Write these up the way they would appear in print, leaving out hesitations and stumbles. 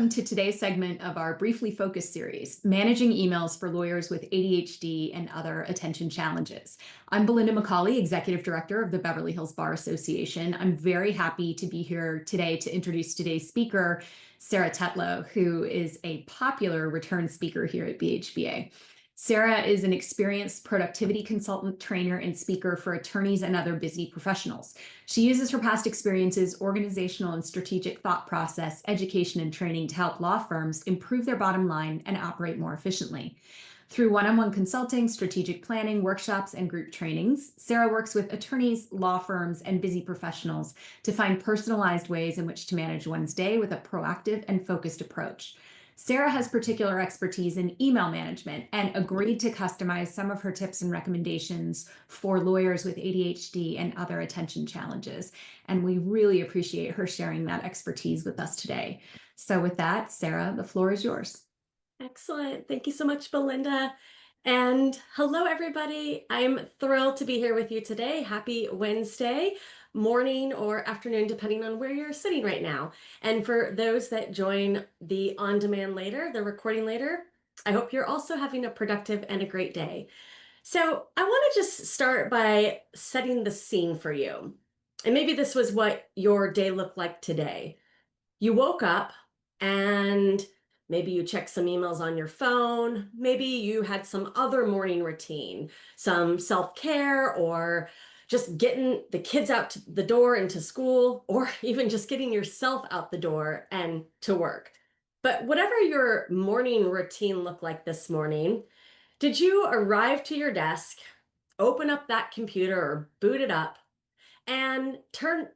welcome to today's segment of our Briefly Focused series, Managing Emails for Lawyers with ADHD and Other Attention Challenges. I'm Belinda McCauley, Executive Director of the Beverly Hills Bar Association. I'm very happy to be here today to introduce today's speaker, Sarah Tetlow, who is a popular return speaker here at BHBA. Sarah is an experienced productivity consultant, trainer, and speaker for attorneys and other busy professionals. She uses her past experiences, organizational and strategic thought process, education, and training to help law firms improve their bottom line and operate more efficiently. Through one-on-one consulting, strategic planning, workshops, and group trainings, Sarah works with attorneys, law firms, and busy professionals to find personalized ways in which to manage one's day with a proactive and focused approach. Sarah has particular expertise in email management and agreed to customize some of her tips and recommendations for lawyers with ADHD and other attention challenges. And we really appreciate her sharing that expertise with us today. So with that, Sarah, the floor is yours. Excellent. Thank you so much, Belinda. And hello, everybody. I'm thrilled to be here with you today. Happy Wednesday morning or afternoon, depending on where you're sitting right now. And for those that join the on-demand later, the recording later, I hope you're also having a productive and a great day. So I want to just start by setting the scene for you. And maybe this was what your day looked like today. You woke up and maybe you checked some emails on your phone. Maybe you had some other morning routine, some self-care, or just getting the kids out to the door and to school, or even just getting yourself out the door and to work. But whatever your morning routine looked like this morning, did you arrive to your desk, open up that computer or boot it up, and turn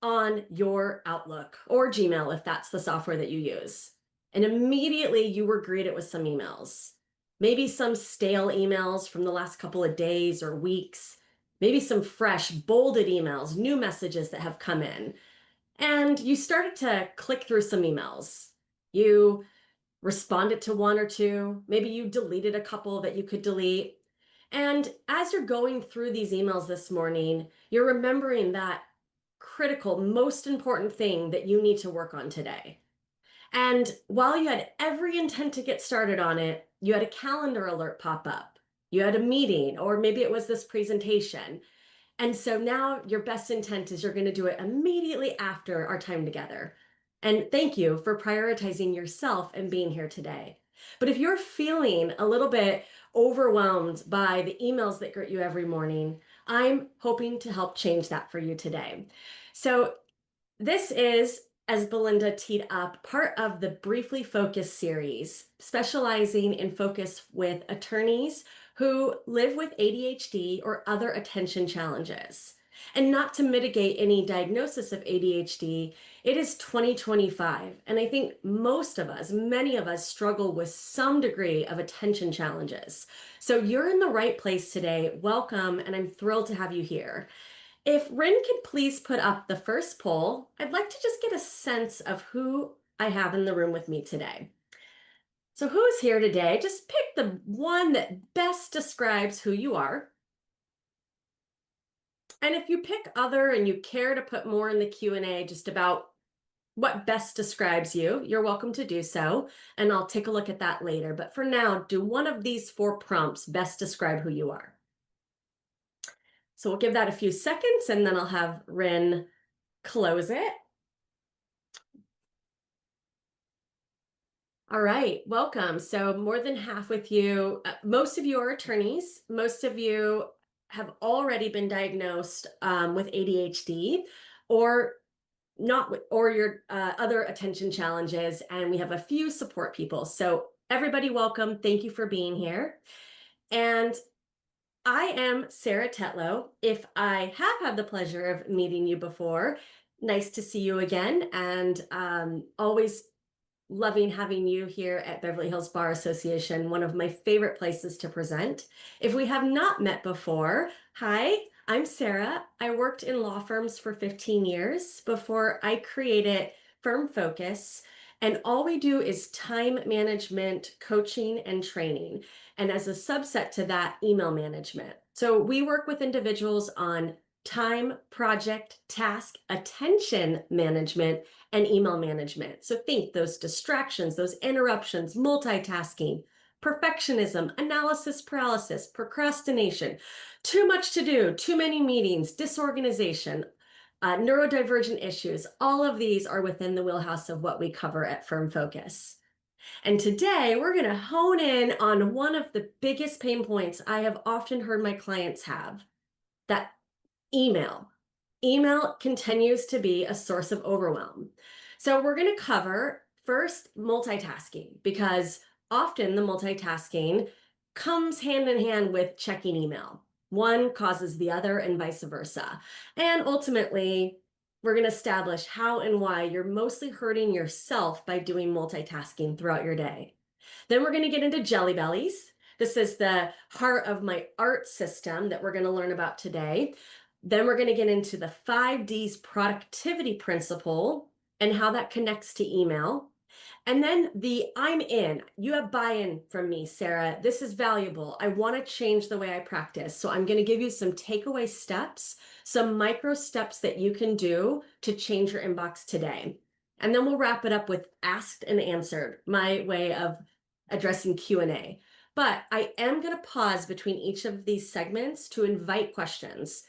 on your Outlook or Gmail if that's the software that you use? And immediately you were greeted with some emails, maybe some stale emails from the last couple of days or weeks, maybe some fresh bolded emails, new messages that have come in. And you started to click through some emails. You responded to one or two, maybe you deleted a couple that you could delete. And as you're going through these emails this morning, you're remembering that critical, most important thing that you need to work on today. And while you had every intent to get started on it, you had a calendar alert pop up. You had a meeting, or maybe it was this presentation. And so now your best intent is you're going to do it immediately after our time together. And thank you for prioritizing yourself and being here today. But if you're feeling a little bit overwhelmed by the emails that greet you every morning, I'm hoping to help change that for you today. So this is, as Belinda teed up, part of the Briefly Focused series, specializing in focus with attorneys who live with ADHD or other attention challenges. And not to mitigate any diagnosis of ADHD, it is 2025. And I think most of us, many of us, struggle with some degree of attention challenges. So you're in the right place today. Welcome, and I'm thrilled to have you here. If Rin could please put up the first poll, I'd like to just get a sense of who I have in the room with me today. So who's here today? Just pick the one that best describes who you are. And if you pick other and you care to put more in the Q&A just about what best describes you, you're welcome to do so. And I'll take a look at that later. But for now, do one of these 4 prompts best describe who you are? So we'll give that a few seconds and then I'll have Rin close it. All right, welcome. So more than half with you. Most of you are attorneys. Most of you have already been diagnosed with ADHD or not, or your other attention challenges. And we have a few support people. So everybody welcome. Thank you for being here. And I am Sarah Tetlow. If I have had the pleasure of meeting you before, nice to see you again, and always loving having you here at Beverly Hills Bar Association, one of my favorite places to present. If we have not met before, hi, I'm Sarah. I worked in law firms for 15 years before I created Firm Focus. And all we do is time management, coaching, and training. And as a subset to that, email management. So we work with individuals on time, project, task, attention management, and email management. So think those distractions, those interruptions, multitasking, perfectionism, analysis paralysis, procrastination, too much to do, too many meetings, disorganization, neurodivergent issues. All of these are within the wheelhouse of what we cover at Firm Focus. And today we're going to hone in on one of the biggest pain points I have often heard my clients have, that email. Email continues to be a source of overwhelm. So we're going to cover first multitasking, because often the multitasking comes hand in hand with checking email. One causes the other and vice versa. And ultimately, we're going to establish how and why you're mostly hurting yourself by doing multitasking throughout your day. Then we're going to get into jelly bellies. This is the heart of my art system that we're going to learn about today. Then we're going to get into the 5Ds productivity principle and how that connects to email. And then the I'm in. You have buy-in from me, Sarah. This is valuable. I want to change the way I practice. So I'm going to give you some takeaway steps, some micro steps that you can do to change your inbox today. And then we'll wrap it up with asked and answered, my way of addressing Q&A. But I am going to pause between each of these segments to invite questions.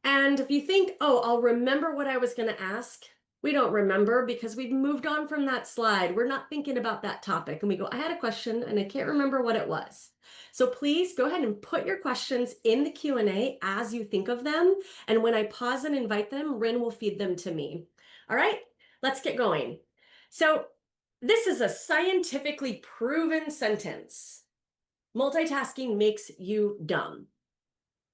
And if you think, oh, I'll remember what I was going to ask, we don't remember because we've moved on from that slide. We're not thinking about that topic. And we go, I had a question and I can't remember what it was. So please go ahead and put your questions in the Q&A as you think of them. And when I pause and invite them, Rin will feed them to me. All right, let's get going. So this is a scientifically proven sentence. Multitasking makes you dumb.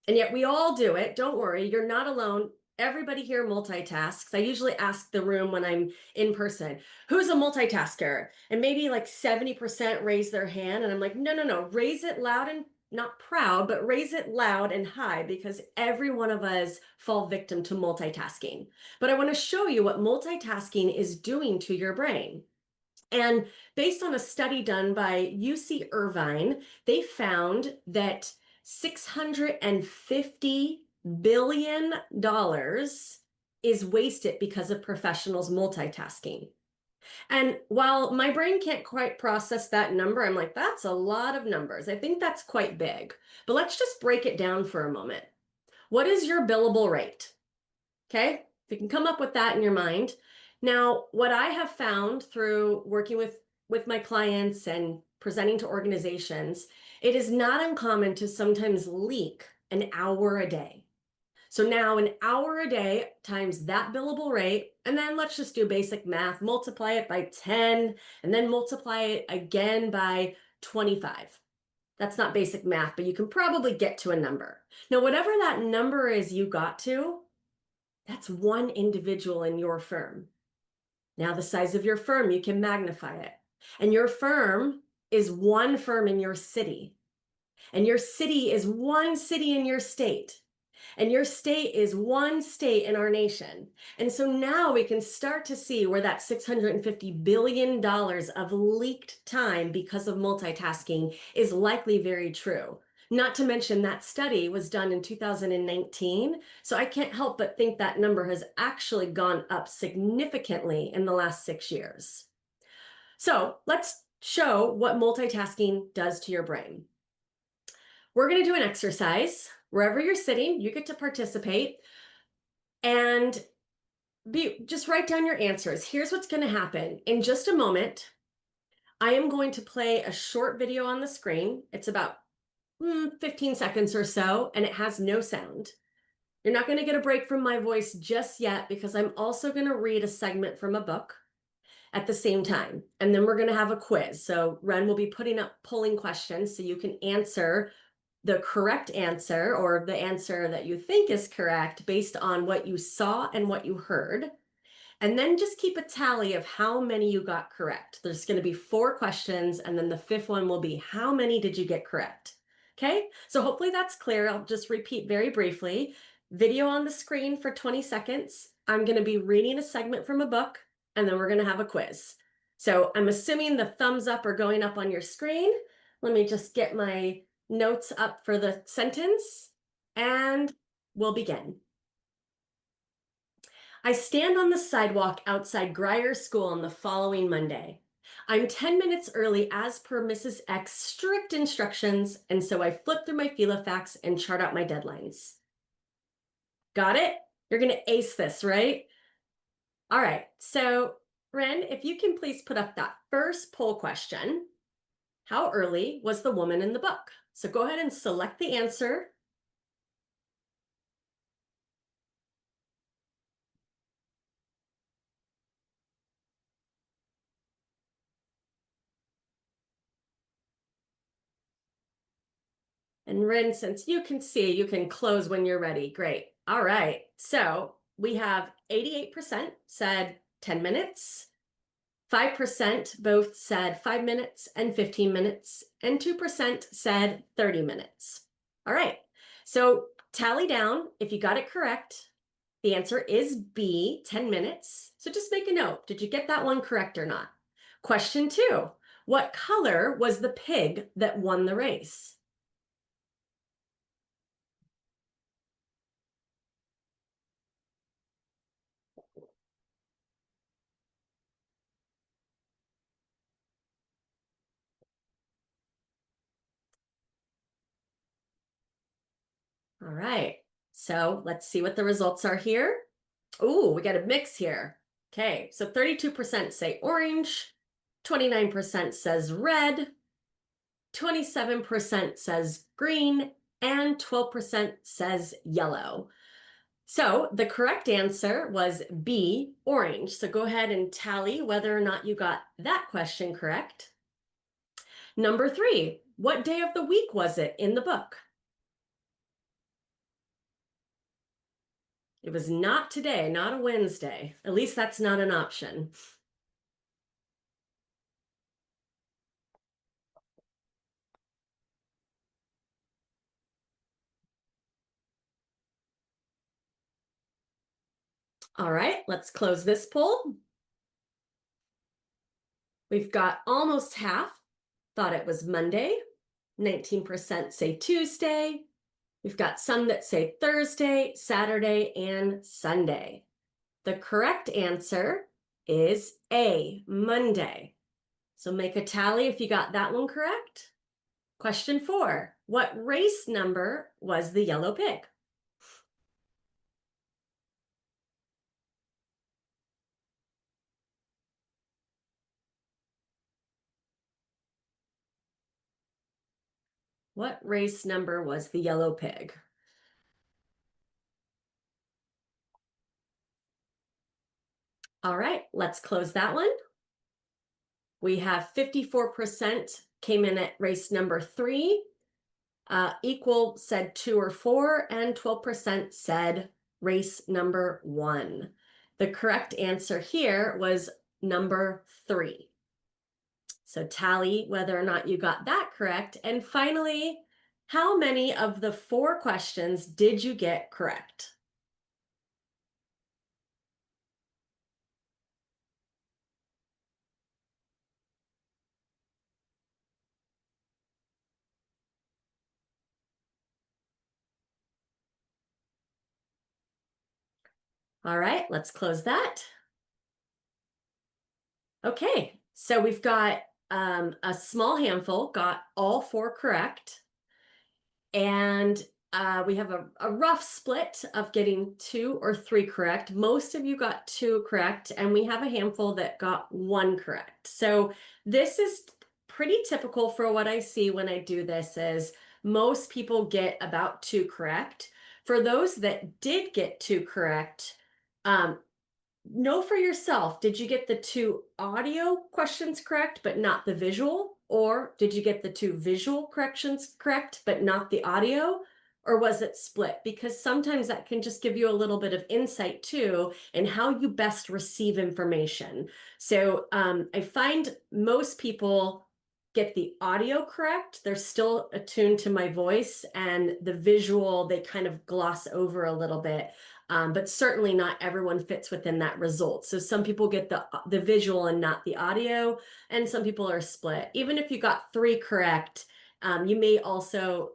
And yet we all do it. Don't worry, you're not alone. Everybody here multitasks. I usually ask the room when I'm in person, who's a multitasker? And maybe like 70% raise their hand. And I'm like, no, raise it loud and not proud, but raise it loud and high, because every one of us fall victim to multitasking. But I want to show you what multitasking is doing to your brain. And based on a study done by UC Irvine, they found that $650 billion is wasted because of professionals multitasking. And while my brain can't quite process that number, I'm like, that's a lot of numbers. I think that's quite big. But let's just break it down for a moment. What is your billable rate? Okay, if you can come up with that in your mind. Now, what I have found through working with my clients and presenting to organizations, it is not uncommon to sometimes leak an hour a day. So now an hour a day times that billable rate, and then let's just do basic math, multiply it by 10, and then multiply it again by 25. That's not basic math, but you can probably get to a number. Now, whatever that number is you got to, that's one individual in your firm. Now, the size of your firm, you can magnify it. And your firm is one firm in your city. And your city is one city in your state. And your state is one state in our nation. And so now we can start to see where that $650 billion of leaked time because of multitasking is likely very true. Not to mention that study was done in 2019. So I can't help but think that number has actually gone up significantly in the last 6 years. So let's show what multitasking does to your brain. We're going to do an exercise. Wherever you're sitting, you get to participate and just write down your answers. Here's what's going to happen. In just a moment, I am going to play a short video on the screen. It's about 15 seconds or so, and it has no sound. You're not going to get a break from my voice just yet, because I'm also going to read a segment from a book at the same time. And then we're going to have a quiz. So Ren will be putting up polling questions so you can answer the correct answer, or the answer that you think is correct, based on what you saw and what you heard. And then just keep a tally of how many you got correct. There's going to be 4 questions, and then the 5th one will be how many did you get correct? Okay, so hopefully that's clear. I'll just repeat very briefly. Video on the screen for 20 seconds. I'm going to be reading a segment from a book, and then we're going to have a quiz. So I'm assuming the thumbs up are going up on your screen. Let me just get my notes up for the sentence, and we'll begin. I stand on the sidewalk outside Grier School on the following Monday. I'm 10 minutes early as per Mrs. X's strict instructions, and so I flip through my Filofax and chart out my deadlines. Got it? You're going to ace this, right? All right. So, Ren, if you can please put up that first poll question. How early was the woman in the book? So go ahead and select the answer. And Rin, since you can see, you can close when you're ready. Great. All right. So we have 88% said 10 minutes, 5% both said 5 minutes and 15 minutes, and 2% said 30 minutes. All right. So tally down if you got it correct. The answer is B, 10 minutes. So just make a note. Did you get that one correct or not? Question 2. What color was the pig that won the race? All right, so let's see what the results are here. Ooh, we got a mix here. Okay, so 32% say orange, 29% says red, 27% says green, and 12% says yellow. So the correct answer was B, orange. So go ahead and tally whether or not you got that question correct. Number 3, what day of the week was it in the book? It was not today, not a Wednesday. At least that's not an option. All right, let's close this poll. We've got almost half thought it was Monday. 19% say Tuesday. We've got some that say Thursday, Saturday, and Sunday. The correct answer is A, Monday. So make a tally if you got that one correct. Question 4, what race number was the yellow pig? What race number was the yellow pig? All right, let's close that one. We have 54% came in at race number 3, equal said 2 or 4, and 12% said race number 1. The correct answer here was number 3. So tally whether or not you got that correct. And finally, how many of the 4 questions did you get correct? All right, let's close that. Okay, so we've got a small handful got all 4 correct. And we have a rough split of getting 2 or 3 correct. Most of you got 2 correct, and we have a handful that got 1 correct. So this is pretty typical for what I see when I do this is most people get about 2 correct. For those that did get 2 correct, know for yourself, did you get the 2 audio questions correct, but not the visual? Or did you get the 2 visual corrections correct, but not the audio? Or was it split? Because sometimes that can just give you a little bit of insight too in how you best receive information. So I find most people get the audio correct. They're still attuned to my voice, and the visual, they kind of gloss over a little bit. But certainly not everyone fits within that result. So some people get the visual and not the audio, and some people are split. Even if you got 3 correct, you may also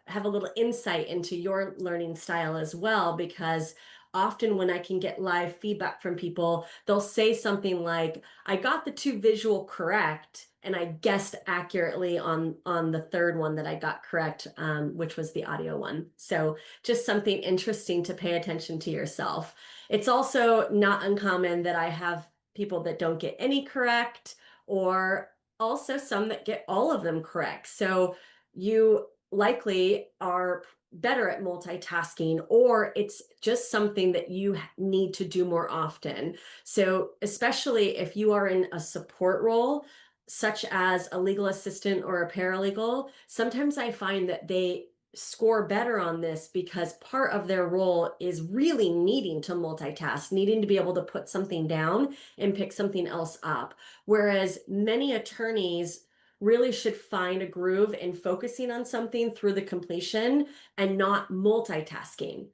have a little insight into your learning style as well, because often when I can get live feedback from people, they'll say something like, I got the two visual correct, and I guessed accurately on the third one that I got correct, which was the audio one. So just something interesting to pay attention to yourself. It's also not uncommon that I have people that don't get any correct, or also some that get all of them correct. So you likely are better at multitasking, or it's just something that you need to do more often. So, especially if you are in a support role, such as a legal assistant or a paralegal, sometimes I find that they score better on this because part of their role is really needing to multitask, needing to be able to put something down and pick something else up. Whereas many attorneys really should find a groove in focusing on something through the completion and not multitasking.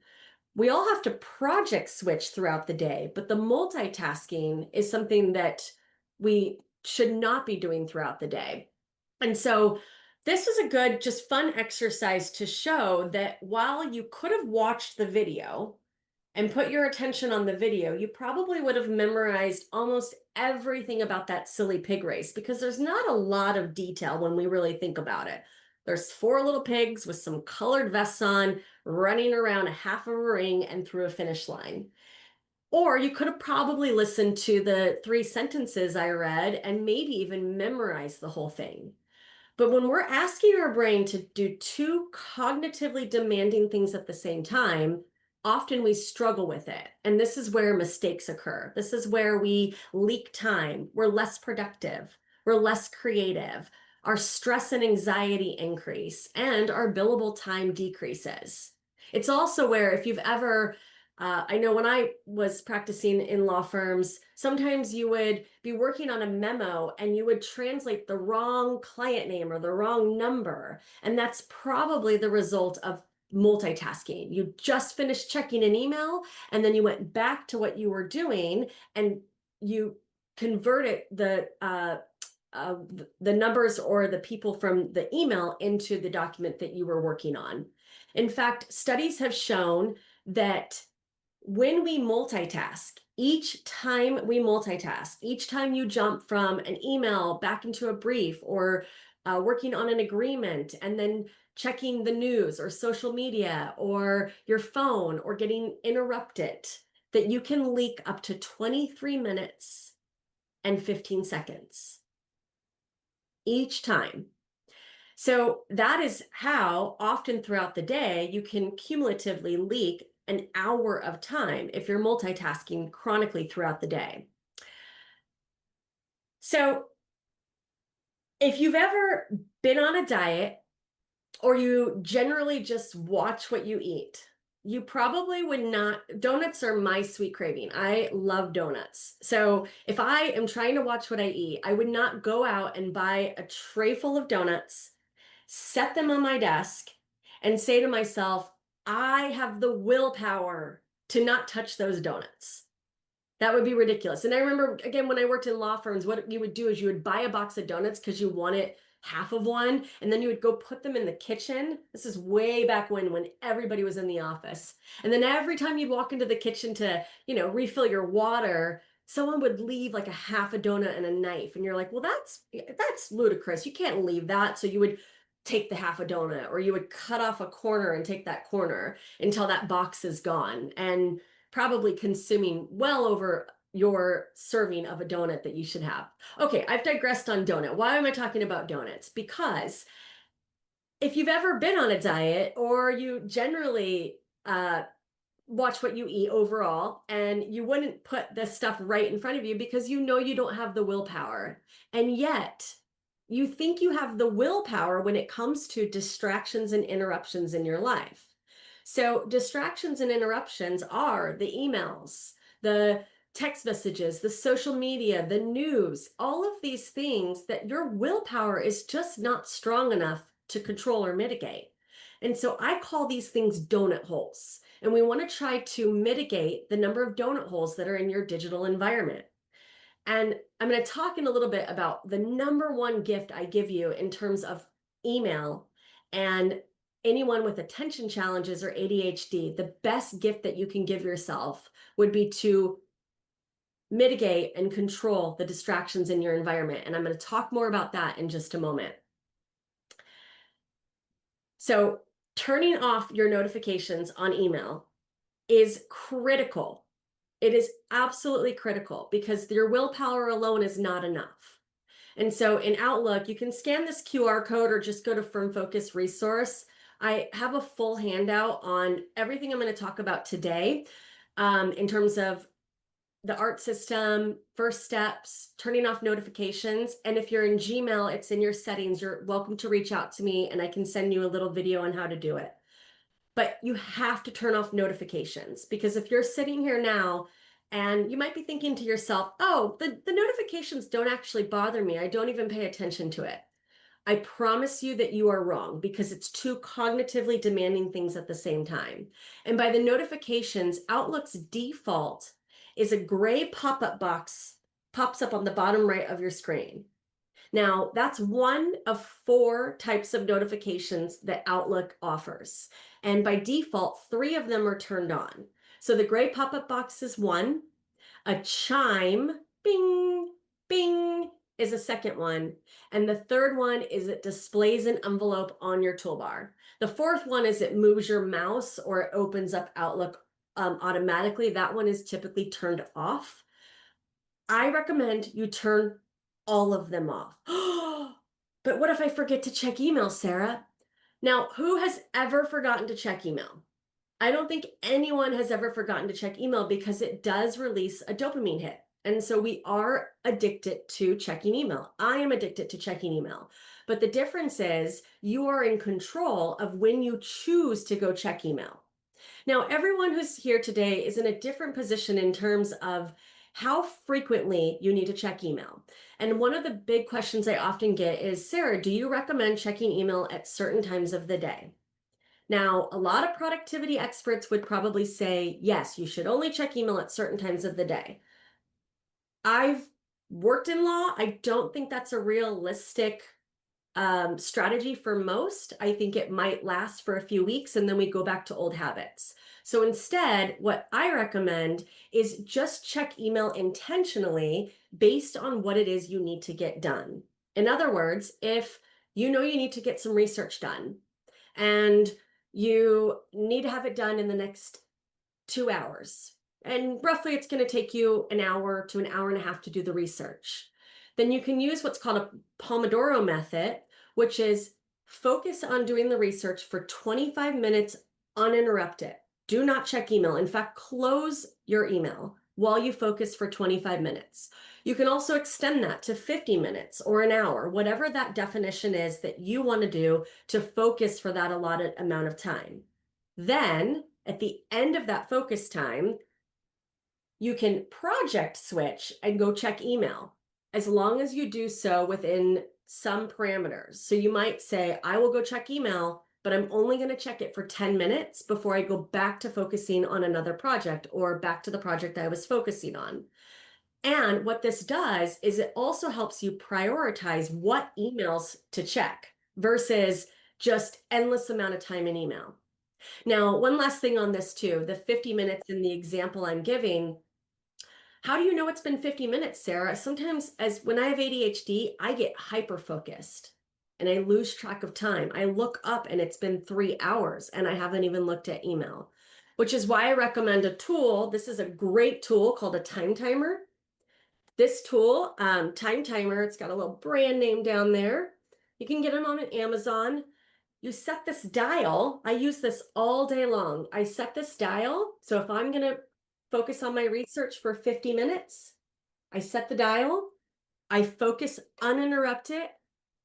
We all have to project switch throughout the day, but the multitasking is something that we should not be doing throughout the day. And so this was a good, just fun exercise to show that while you could have watched the video and put your attention on the video, you probably would have memorized almost everything about that silly pig race, because there's not a lot of detail when we really think about it. There's four little pigs with some colored vests on running around a half of a ring and through a finish line. Or you could have probably listened to the three sentences I read and maybe even memorized the whole thing. But when we're asking our brain to do two cognitively demanding things at the same time, often we struggle with it. And this is where mistakes occur. This is where we leak time. We're less productive. We're less creative. Our stress and anxiety increase, and our billable time decreases. It's also where, if you've ever I know when I was practicing in law firms, sometimes you would be working on a memo and you would translate the wrong client name or the wrong number. And that's probably the result of multitasking. You just finished checking an email and then you went back to what you were doing, and you converted the numbers or the people from the email into the document that you were working on. In fact, studies have shown that when we multitask, each time we multitask, each time you jump from an email back into a brief, or working on an agreement and then checking the news or social media or your phone or getting interrupted, that you can leak up to 23 minutes and 15 seconds each time. So that is how often throughout the day you can cumulatively leak an hour of time if you're multitasking chronically throughout the day. So if you've ever been on a diet, or you generally just watch what you eat, you probably would not. Donuts are my sweet craving. I love donuts. So if I am trying to watch what I eat, I would not go out and buy a tray full of donuts, set them on my desk, and say to myself, I have the willpower to not touch those donuts. That would be ridiculous. And I remember, again, when I worked in law firms, what you would do is you would buy a box of donuts because you wanted half of one, and then you would go put them in the kitchen. This is way back when everybody was in the office. And then every time you'd walk into the kitchen to, refill your water, someone would leave like a half a donut and a knife. And you're like, well, that's ludicrous. You can't leave that. So you would take the half a donut, or you would cut off a corner and take that corner until that box is gone, and probably consuming well over your serving of a donut that you should have. Okay, I've digressed on donut. Why am I talking about donuts? Because if you've ever been on a diet, or you generally watch what you eat overall, and you wouldn't put this stuff right in front of you because you don't have the willpower, and yet you think you have the willpower when it comes to distractions and interruptions in your life. So distractions and interruptions are the emails, the text messages, the social media, the news, all of these things that your willpower is just not strong enough to control or mitigate. And so I call these things donut holes. And we want to try to mitigate the number of donut holes that are in your digital environment. And I'm going to talk in a little bit about the number one gift I give you in terms of email and anyone with attention challenges or ADHD, the best gift that you can give yourself would be to mitigate and control the distractions in your environment. And I'm going to talk more about that in just a moment. So, turning off your notifications on email is critical. It is absolutely critical because your willpower alone is not enough. And so in Outlook, you can scan this QR code or just go to Firm Focus resource. I have a full handout on everything I'm going to talk about today in terms of the ART system, first steps, turning off notifications. And if you're in Gmail, it's in your settings. You're welcome to reach out to me and I can send you a little video on how to do it. But you have to turn off notifications because if you're sitting here now and you might be thinking to yourself, oh, the notifications don't actually bother me. I don't even pay attention to it. I promise you that you are wrong because it's two cognitively demanding things at the same time. And by the notifications, Outlook's default is a gray pop-up box pops up on the bottom right of your screen. Now, that's one of 4 types of notifications that Outlook offers. And by default, 3 of them are turned on. So the gray pop-up box is one, a chime, bing, bing, is a second one. And the third one is it displays an envelope on your toolbar. The fourth one is it moves your mouse or it opens up Outlook automatically. That one is typically turned off. I recommend you turn all of them off. But what if I forget to check email, Sarah? Now, who has ever forgotten to check email? I don't think anyone has ever forgotten to check email because it does release a dopamine hit. And so we are addicted to checking email. I am addicted to checking email. But the difference is you are in control of when you choose to go check email. Now, everyone who's here today is in a different position in terms of how frequently you need to check email. And one of the big questions I often get is, Sarah, do you recommend checking email at certain times of the day? Now, a lot of productivity experts would probably say, yes, you should only check email at certain times of the day. I've worked in law. I don't think that's a realistic strategy for most. I think it might last for a few weeks and then we go back to old habits. So instead, what I recommend is just check email intentionally based on what it is you need to get done. In other words, if you know you need to get some research done and you need to have it done in the next 2 hours, and roughly it's going to take you an hour to an hour and a half to do the research, then you can use what's called a Pomodoro method, which is focus on doing the research for 25 minutes uninterrupted. Do not check email. In fact, close your email while you focus for 25 minutes. You can also extend that to 50 minutes or an hour, whatever that definition is that you want to do to focus for that allotted amount of time. Then at the end of that focus time, you can project switch and go check email as long as you do so within some parameters. So you might say, I will go check email, but I'm only going to check it for 10 minutes before I go back to focusing on another project or back to the project I was focusing on. And what this does is it also helps you prioritize what emails to check versus just endless amount of time in email. Now, one last thing on this too, the 50 minutes in the example I'm giving, how do you know it's been 50 minutes, Sarah? Sometimes as when I have ADHD, I get hyper focused and I lose track of time. I look up and it's been 3 hours and I haven't even looked at email, which is why I recommend a tool. This is a great tool called a time timer. This tool, time timer, it's got a little brand name down there. You can get them on Amazon. You set this dial. I use this all day long. I set this dial. So if I'm going to focus on my research for 50 minutes, I set the dial, I focus uninterrupted.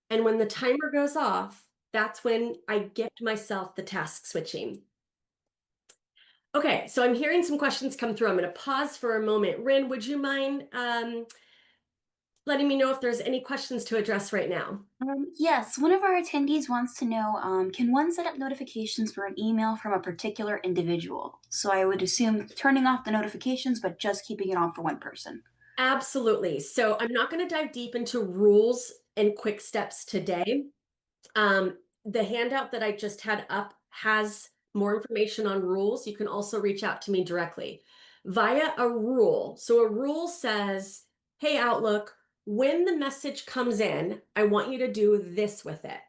And when the timer goes off, that's when I gift myself the task switching. Okay, so I'm hearing some questions come through. I'm going to pause for a moment. Rin, would you mind letting me know if there's any questions to address right now? Yes, one of our attendees wants to know, can one set up notifications for an email from a particular individual? So I would assume turning off the notifications, but just keeping it on for one person. Absolutely. So I'm not going to dive deep into rules and quick steps today. the handout that I just had up has more information on rules. You can also reach out to me directly via a rule. So a rule says, hey, Outlook, when the message comes in, I want you to do this with it.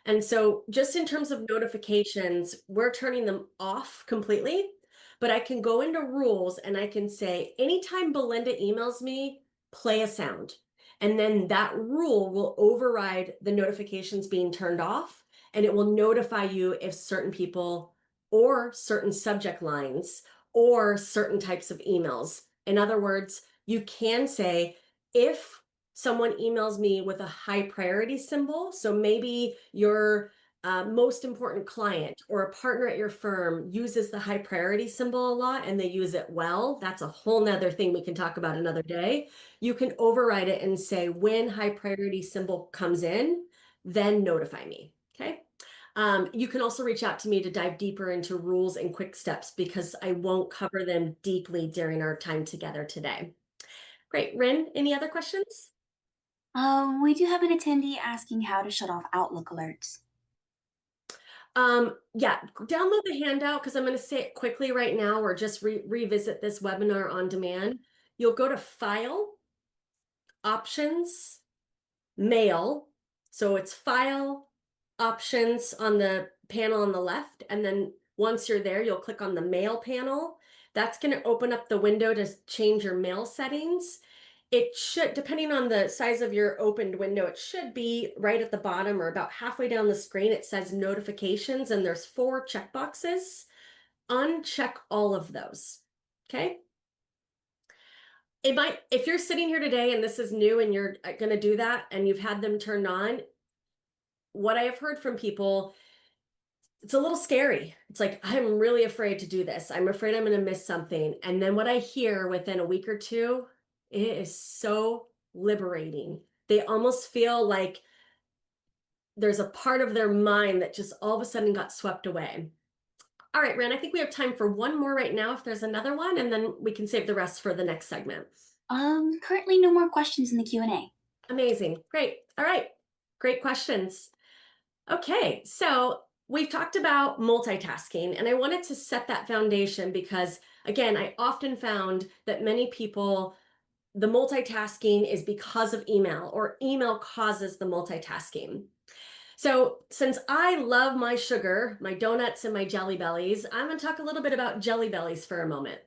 And so just in terms of notifications, we're turning them off completely, but I can go into rules and I can say, anytime Belinda emails me, play a sound. And then that rule will override the notifications being turned off, and it will notify you if certain people or certain subject lines or certain types of emails. In other words, you can say, if someone emails me with a high priority symbol, so maybe your most important client or a partner at your firm uses the high priority symbol a lot and they use it well, that's a whole nother thing we can talk about another day. You can override it and say, when high priority symbol comes in, then notify me, okay? You can also reach out to me to dive deeper into rules and quick steps because I won't cover them deeply during our time together today. Great. Rin, any other questions? We do have an attendee asking how to shut off Outlook alerts. Yeah, download the handout because I'm going to say it quickly right now or just revisit this webinar on demand. You'll go to File, Options, Mail. So it's File, Options on the panel on the left. And then once you're there, you'll click on the Mail panel. That's going to open up the window to change your mail settings. It should, depending on the size of your opened window, it should be right at the bottom or about halfway down the screen. It says notifications and there's 4 checkboxes. Uncheck all of those, okay? It might, if you're sitting here today and this is new and you're going to do that and you've had them turned on, what I have heard from people, it's a little scary. It's like, I'm really afraid to do this. I'm afraid I'm going to miss something. And then what I hear within a week or two, it is so liberating. They almost feel like there's a part of their mind that just all of a sudden got swept away. All right, Ren, I think we have time for one more right now if there's another one, and then we can save the rest for the next segment. Currently no more questions in the Q&A. Amazing. Great. All right. Great questions. Okay, so we've talked about multitasking, and I wanted to set that foundation because, again, I often found that many people, the multitasking is because of email, or email causes the multitasking. So since I love my sugar, my donuts and my Jelly Bellies, I'm going to talk a little bit about Jelly Bellies for a moment.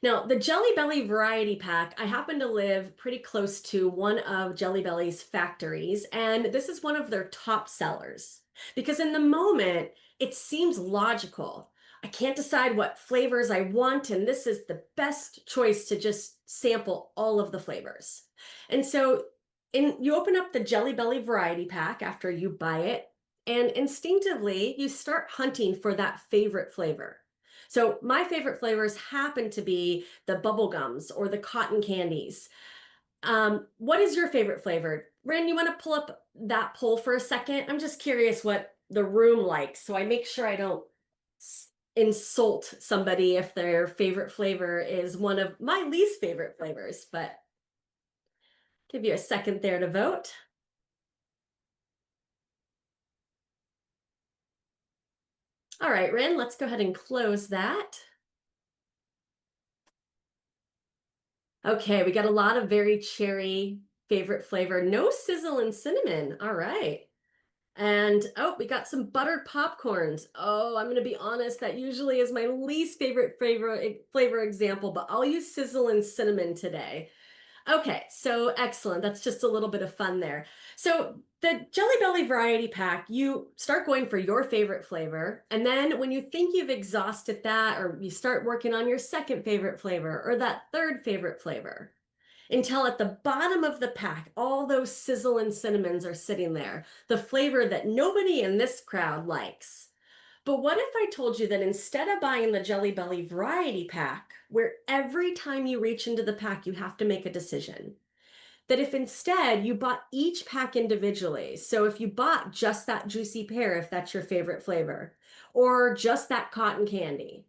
Now, the Jelly Belly variety pack, I happen to live pretty close to one of Jelly Belly's factories, and this is one of their top sellers because in the moment, it seems logical. I can't decide what flavors I want, and this is the best choice to just sample all of the flavors. And so you open up the Jelly Belly variety pack after you buy it, and instinctively, you start hunting for that favorite flavor. So my favorite flavors happen to be the bubble gums or the cotton candies. What is your favorite flavor? Ren, you want to pull up that poll for a second? I'm just curious what the room likes, so I make sure I don't insult somebody if their favorite flavor is one of my least favorite flavors, but give you a second there to vote. All right, Ren, let's go ahead and close that. Okay, we got a lot of very cherry favorite flavor. No sizzle and cinnamon. All right. And oh, we got some buttered popcorns. Oh, I'm going to be honest, that usually is my least favorite flavor example, but I'll use sizzle and cinnamon today. Okay, so excellent. That's just a little bit of fun there. So the Jelly Belly variety pack, you start going for your favorite flavor. And then when you think you've exhausted that, or you start working on your second favorite flavor or that third favorite flavor, until at the bottom of the pack, all those sizzle and cinnamons are sitting there, the flavor that nobody in this crowd likes. But what if I told you that instead of buying the Jelly Belly variety pack, where every time you reach into the pack, you have to make a decision, that if instead you bought each pack individually, so if you bought just that juicy pear, if that's your favorite flavor, or just that cotton candy,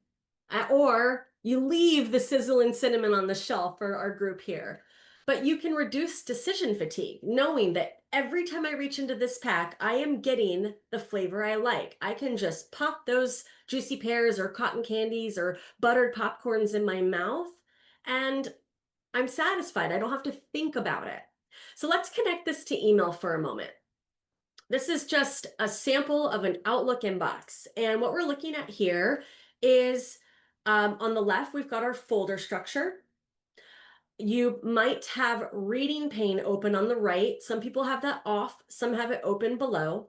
or you leave the sizzle and cinnamon on the shelf for our group here, But you can reduce decision fatigue, knowing that every time I reach into this pack, I am getting the flavor I like. I can just pop those juicy pears or cotton candies or buttered popcorns in my mouth, and I'm satisfied. I don't have to think about it. So let's connect this to email for a moment. This is just a sample of an Outlook inbox. And what we're looking at here is on the left, we've got our folder structure. You might have reading pane open on the right. Some people have that off, some have it open below.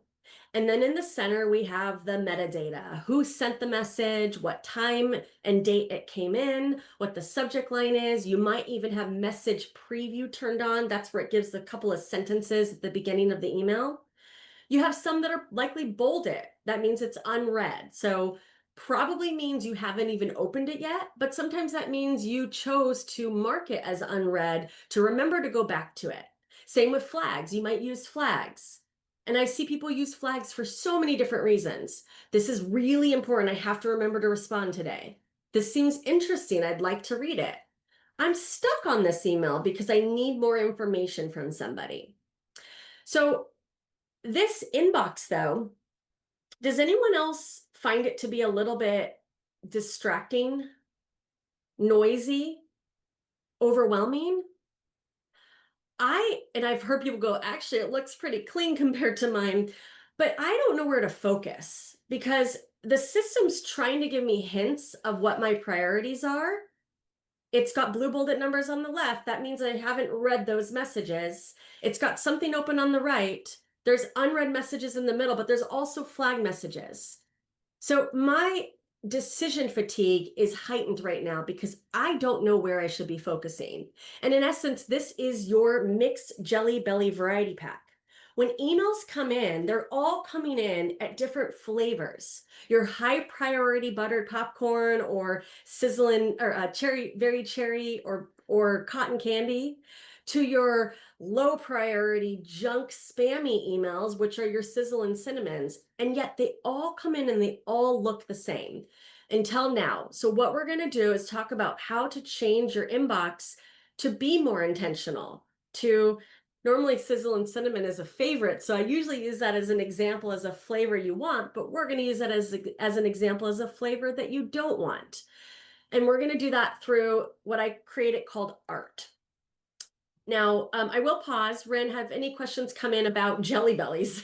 And then in the center, we have the metadata: who sent the message, what time and date it came in, what the subject line is. You might even have message preview turned on. That's where it gives a couple of sentences at the beginning of the email. You have some that are likely bolded. That means it's unread. So probably means you haven't even opened it yet, but sometimes that means you chose to mark it as unread to remember to go back to it. Same with flags. You might use flags. And I see people use flags for so many different reasons. This is really important. I have to remember to respond today. This seems interesting. I'd like to read it. I'm stuck on this email because I need more information from somebody. So this inbox, though, does anyone else find it to be a little bit distracting, noisy, overwhelming? I've heard people go, actually, it looks pretty clean compared to mine, but I don't know where to focus because the system's trying to give me hints of what my priorities are. It's got blue bolded numbers on the left. That means I haven't read those messages. It's got something open on the right. There's unread messages in the middle, but there's also flag messages. So my decision fatigue is heightened right now because I don't know where I should be focusing. And in essence, this is your mixed Jelly Belly variety pack. When emails come in, they're all coming in at different flavors. Your high priority buttered popcorn or sizzling or very cherry or cotton candy, to your low priority junk spammy emails, which are your sizzle and cinnamons. And yet they all come in and they all look the same until now. So what we're going to do is talk about how to change your inbox to be more intentional. To normally sizzle and cinnamon is a favorite, so I usually use that as an example as a flavor you want, but we're going to use that as an example as a flavor that you don't want. And we're going to do that through what I created called art. Now, I will pause. Ren, have any questions come in about Jelly Bellies?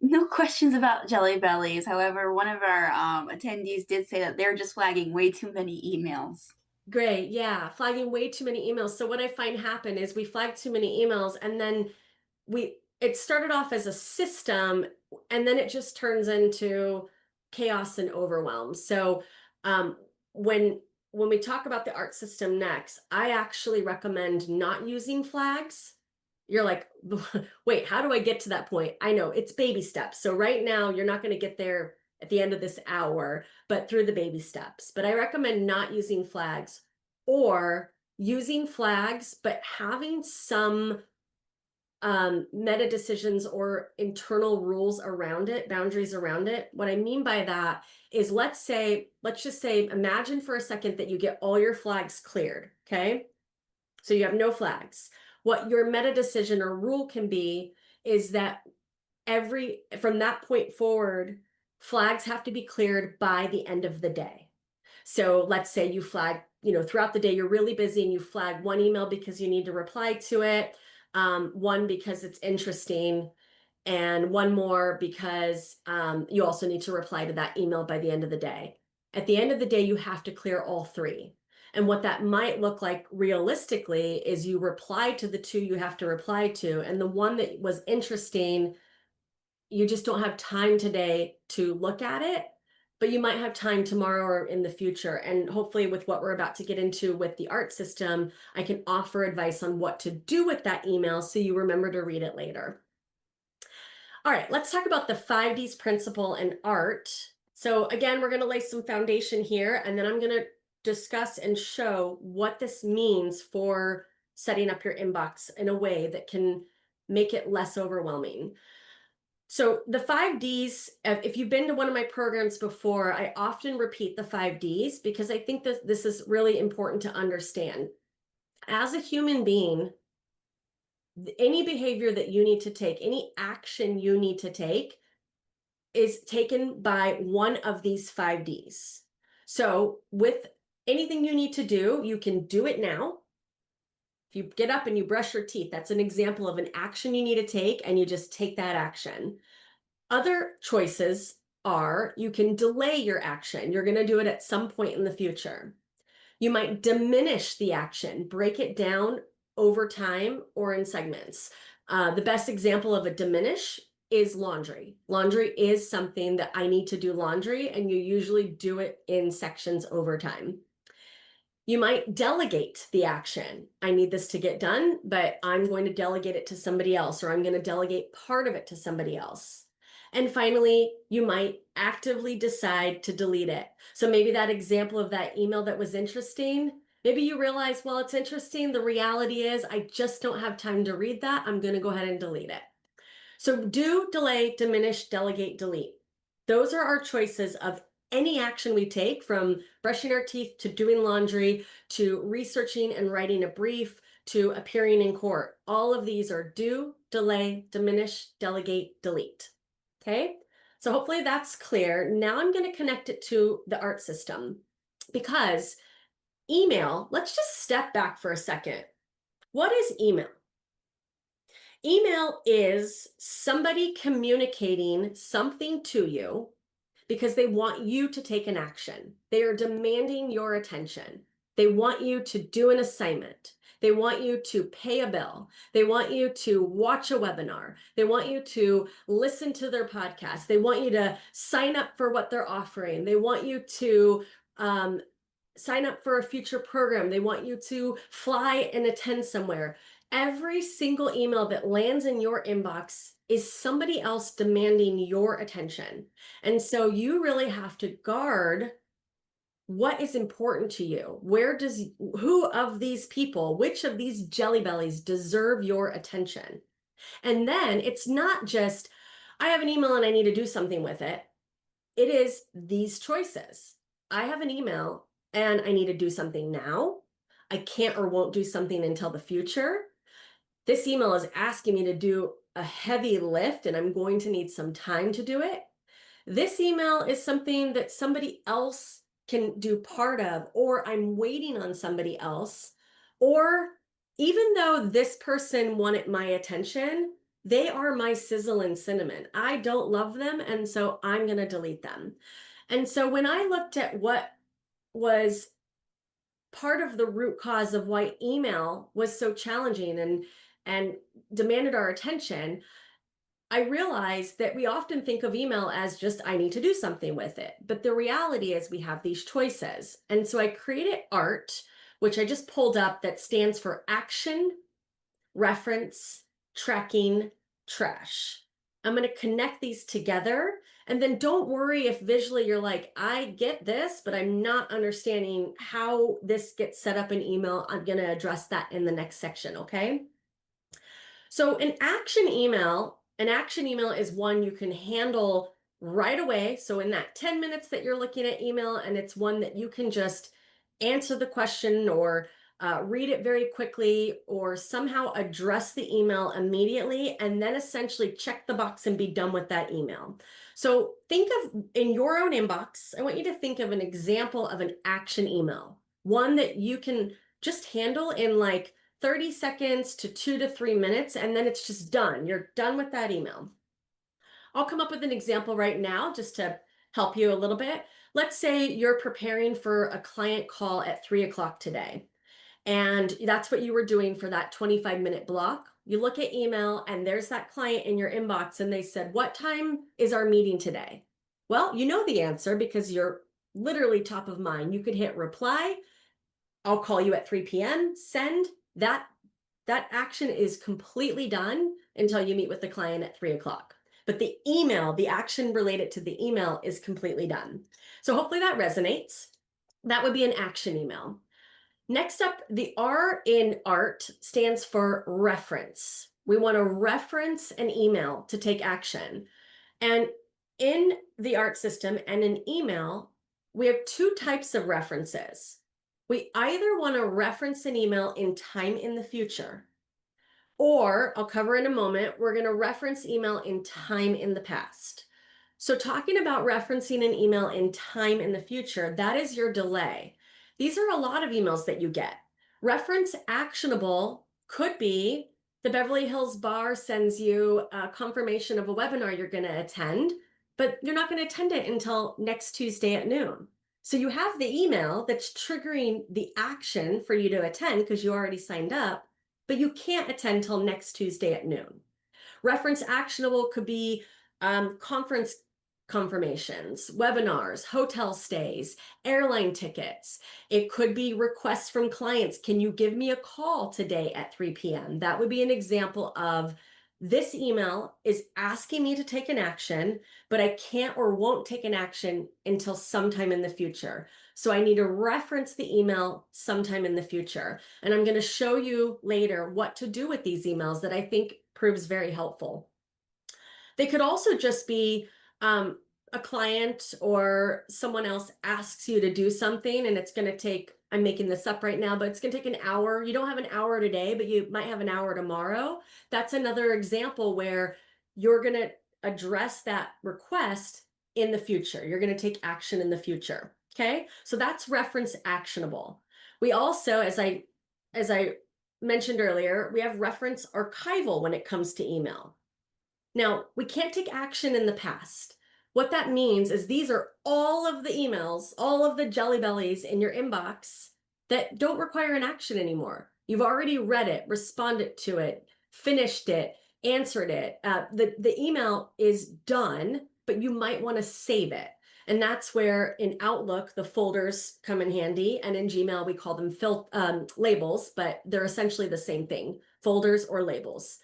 No questions about Jelly Bellies. However, one of our attendees did say that they're just flagging way too many emails. Great, yeah, flagging way too many emails. So what I find happen is we flag too many emails, and then it started off as a system, and then it just turns into chaos and overwhelm. So when we talk about the art system next, I actually recommend not using flags. You're like, wait, how do I get to that point? I know it's baby steps. So right now you're not going to get there at the end of this hour, but through the baby steps. But I recommend not using flags, or using flags, but having some meta decisions or internal rules around it, boundaries around it. What I mean by that is, let's just say, imagine for a second that you get all your flags cleared, okay? So you have no flags. What your meta decision or rule can be is that from that point forward, flags have to be cleared by the end of the day. So let's say you flag, throughout the day, you're really busy and you flag one email because you need to reply to it, one because it's interesting, and one more because you also need to reply to that email by the end of the day. At the end of the day, you have to clear all three. And what that might look like realistically is you reply to the two you have to reply to, and the one that was interesting, you just don't have time today to look at it, but you might have time tomorrow or in the future. And hopefully with what we're about to get into with the art system, I can offer advice on what to do with that email so you remember to read it later. All right, let's talk about the 5Ds principle in art. So again, we're going to lay some foundation here, and then I'm going to discuss and show what this means for setting up your inbox in a way that can make it less overwhelming. So the 5Ds, if you've been to one of my programs before, I often repeat the 5Ds because I think that this is really important to understand. as a human being, any behavior that you need to take, any action you need to take is taken by one of these 5 Ds. So with anything you need to do, you can do it now. If you get up and you brush your teeth, that's an example of an action you need to take, and you just take that action. Other choices are you can delay your action. You're going to do it at some point in the future. You might diminish the action, break it down over time or in segments. The best example of a diminish is laundry. Laundry is something that I need to do laundry, and you usually do it in sections over time. You might delegate the action. I need this to get done, but I'm going to delegate it to somebody else, or I'm going to delegate part of it to somebody else. And finally, you might actively decide to delete it. So maybe that example of that email that was interesting, maybe you realize, well, it's interesting. The reality is I just don't have time to read that. I'm going to go ahead and delete it. So do, delay, diminish, delegate, delete. Those are our choices of any action we take, from brushing our teeth to doing laundry to researching and writing a brief to appearing in court. All of these are do, delay, diminish, delegate, delete. Okay, so hopefully that's clear. Now I'm going to connect it to the ART system, because email, let's just step back for a second. What is email? Email is somebody communicating something to you because they want you to take an action. They are demanding your attention. They want you to do an assignment. They want you to pay a bill. They want you to watch a webinar. They want you to listen to their podcast. They want you to sign up for what they're offering. They want you to sign up for a future program. They want you to fly and attend somewhere. Every single email that lands in your inbox is somebody else demanding your attention. And so you really have to guard what is important to you. Who of these people, which of these jelly bellies deserve your attention? And then it's not just, I have an email and I need to do something with it. It is these choices. I have an email and I need to do something now. I can't or won't do something until the future. This email is asking me to do a heavy lift and I'm going to need some time to do it. This email is something that somebody else can do part of, or I'm waiting on somebody else, or even though this person wanted my attention, they are my sizzle and cinnamon. I don't love them, and so I'm going to delete them. And so when I looked at what was part of the root cause of why email was so challenging and demanded our attention, I realized that we often think of email as just, I need to do something with it. But the reality is we have these choices. And so I created ART, which I just pulled up, that stands for action, reference, tracking, trash. I'm going to connect these together. And then don't worry if visually you're like, I get this, but I'm not understanding how this gets set up in email. I'm going to address that in the next section, okay? So an action email is one you can handle right away. So in that 10 minutes that you're looking at email, and it's one that you can just answer the question or read it very quickly, or somehow address the email immediately, and then essentially check the box and be done with that email. So think of, in your own inbox, I want you to think of an example of an action email, one that you can just handle in like 30 seconds to 2 to 3 minutes, and then it's just done. You're done with that email. I'll come up with an example right now just to help you a little bit. Let's say you're preparing for a client call at 3 o'clock today, and that's what you were doing for that 25-minute block. You look at email and there's that client in your inbox, and they said, what time is our meeting today? Well, you know the answer because you're literally top of mind. You could hit reply. I'll call you at 3 p.m. Send. That action is completely done until you meet with the client at 3 o'clock. But the email, the action related to the email, is completely done. So hopefully that resonates. That would be an action email. Next up, the R in ART stands for reference. We want to reference an email to take action. And in the ART system and in email, we have two types of references. We either want to reference an email in time in the future, or I'll cover in a moment, we're going to reference email in time in the past. So, talking about referencing an email in time in the future, that is your delay. These are a lot of emails that you get. Reference actionable could be the Beverly Hills Bar sends you a confirmation of a webinar you're going to attend, but you're not going to attend it until next Tuesday at noon. So, you have the email that's triggering the action for you to attend because you already signed up, but you can't attend till next Tuesday at noon. Reference actionable could be conference confirmations, webinars, hotel stays, airline tickets. It could be requests from clients. Can you give me a call today at 3 p.m.? That would be an example of this email is asking me to take an action, but I can't or won't take an action until sometime in the future. So I need to reference the email sometime in the future. And I'm going to show you later what to do with these emails that I think proves very helpful. They could also just be a client or someone else asks you to do something and it's going to take, I'm making this up right now, but it's going to take an hour. You don't have an hour today, but you might have an hour tomorrow. That's another example where you're going to address that request in the future. You're going to take action in the future. Okay. So that's reference actionable. We also, as I mentioned earlier, we have reference archival when it comes to email. Now, we can't take action in the past. What that means is these are all of the emails, all of the jelly bellies in your inbox that don't require an action anymore. You've already read it, responded to it, finished it, answered it. The email is done, but you might want to save it. And that's where in Outlook, the folders come in handy. And in Gmail, we call them labels, but they're essentially the same thing, folders or labels.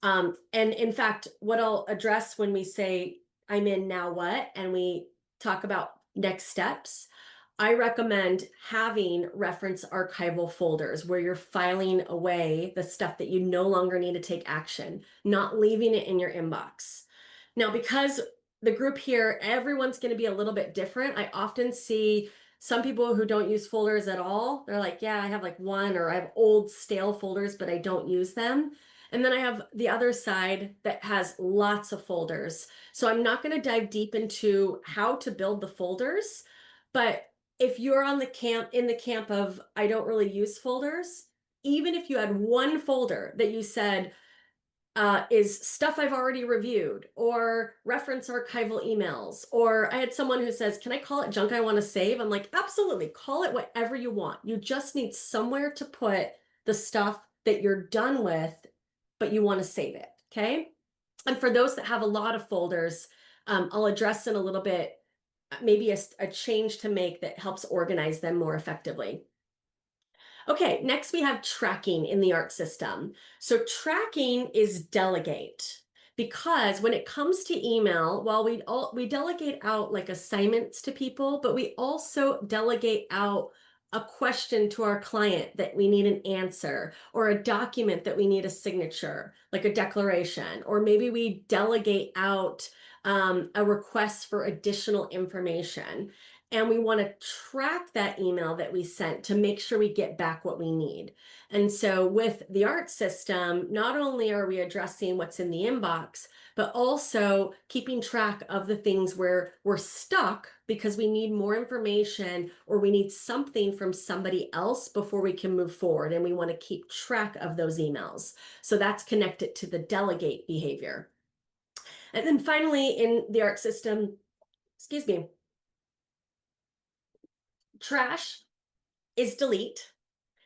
And in fact, what I'll address when we say I'm in now what, and we talk about next steps, I recommend having reference archival folders where you're filing away the stuff that you no longer need to take action, not leaving it in your inbox. Now, because the group here, everyone's going to be a little bit different. I often see some people who don't use folders at all. They're like, yeah, I have like one, or I have old stale folders, but I don't use them. And then I have the other side that has lots of folders. So I'm not going to dive deep into how to build the folders, but if you're in the camp of I don't really use folders, even if you had one folder that you said is stuff I've already reviewed, or reference archival emails, or I had someone who says, can I call it junk I want to save? I'm like, absolutely, call it whatever you want. You just need somewhere to put the stuff that you're done with, but you want to save it, okay? And for those that have a lot of folders, I'll address in a little bit, maybe a change to make that helps organize them more effectively. Okay, next we have tracking in the ART system. So tracking is delegate, because when it comes to email, while we delegate out like assignments to people, but we also delegate out a question to our client that we need an answer, or a document that we need a signature, like a declaration, or maybe we delegate out a request for additional information. And we want to track that email that we sent to make sure we get back what we need. And so with the ART system, not only are we addressing what's in the inbox, but also keeping track of the things where we're stuck because we need more information or we need something from somebody else before we can move forward. And we want to keep track of those emails. So that's connected to the delegate behavior. And then finally, in the ART system, excuse me, trash is delete.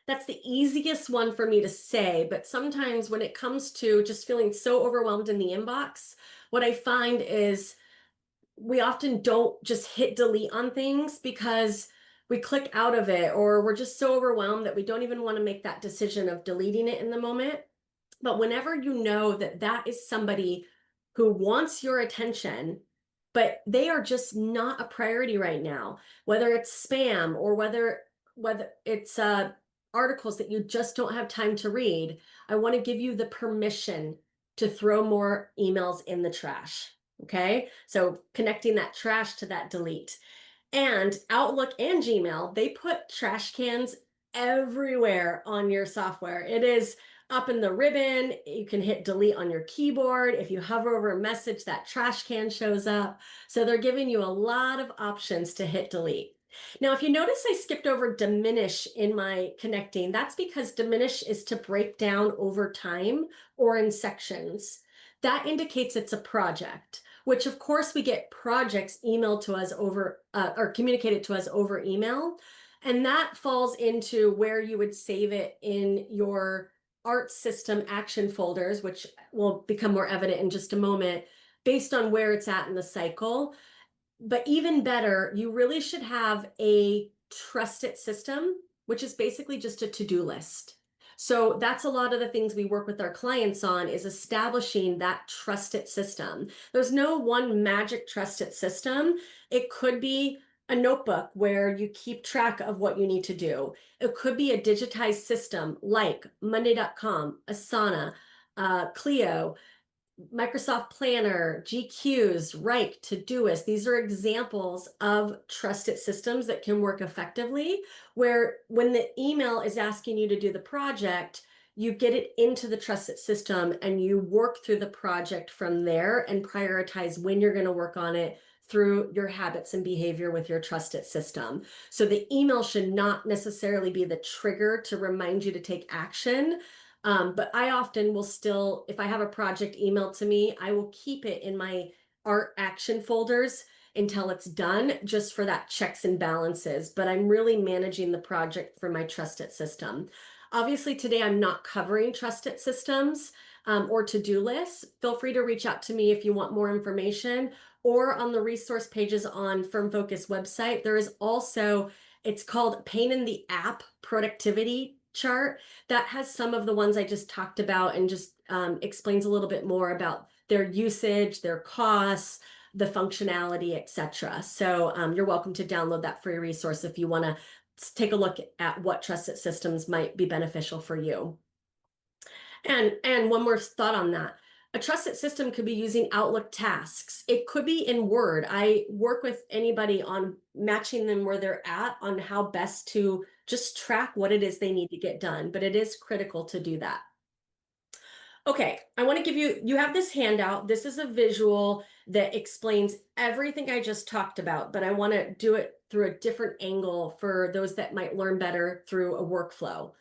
That's the easiest one for me to say, but sometimes when it comes to just feeling so overwhelmed in the inbox, what I find is we often don't just hit delete on things because we click out of it, or we're just so overwhelmed that we don't even want to make that decision of deleting it in the moment. But whenever you know that that is somebody who wants your attention, but they are just not a priority right now, whether it's spam or whether it's articles that you just don't have time to read, I want to give you the permission to throw more emails in the trash. Okay, so connecting that trash to that delete. And Outlook and Gmail, they put trash cans everywhere on your software. It is up in the ribbon. You can hit delete on your keyboard. If you hover over a message, that trash can shows up. So they're giving you a lot of options to hit delete. Now, if you notice, I skipped over diminish in my connecting. That's because diminish is to break down over time or in sections. That indicates it's a project, which of course we get projects emailed to us over or communicated to us over email. And that falls into where you would save it in your art system action folders, which will become more evident in just a moment, based on where it's at in the cycle. But even better, you really should have a trusted system, which is basically just a to-do list. So that's a lot of the things we work with our clients on, is establishing that trusted system. There's no one magic trusted system. It could be a notebook where you keep track of what you need to do. It could be a digitized system like Monday.com, Asana, Clio, Microsoft Planner, GQs, Wrike, Todoist. These are examples of trusted systems that can work effectively, where when the email is asking you to do the project, you get it into the trusted system and you work through the project from there and prioritize when you're going to work on it through your habits and behavior with your trusted system. So the email should not necessarily be the trigger to remind you to take action. But I often will still, if I have a project emailed to me, I will keep it in my art action folders until it's done, just for that checks and balances. But I'm really managing the project for my trusted system. Obviously, today I'm not covering trusted systems or to-do lists. Feel free to reach out to me if you want more information, or on the resource pages on Firm Focus website. There is also, it's called Pain in the App Productivity Chart, that has some of the ones I just talked about and just explains a little bit more about their usage, their costs, the functionality, etc. So you're welcome to download that free resource if you want to take a look at what trusted systems might be beneficial for you. And one more thought on that. A trusted system could be using Outlook tasks. It could be in Word. I work with anybody on matching them where they're at on how best to just track what it is they need to get done, but it is critical to do that. Okay, I want to give you, you have this handout. This is a visual that explains everything I just talked about, but I want to do it through a different angle for those that might learn better through a workflow.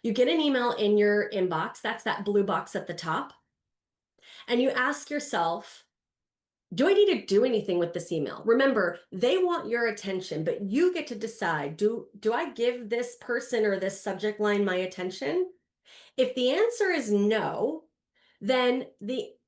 You get an email in your inbox, that's that blue box at the top, and you ask yourself, do I need to do anything with this email? Remember, they want your attention, but you get to decide, do I give this person or this subject line my attention? If the answer is no, then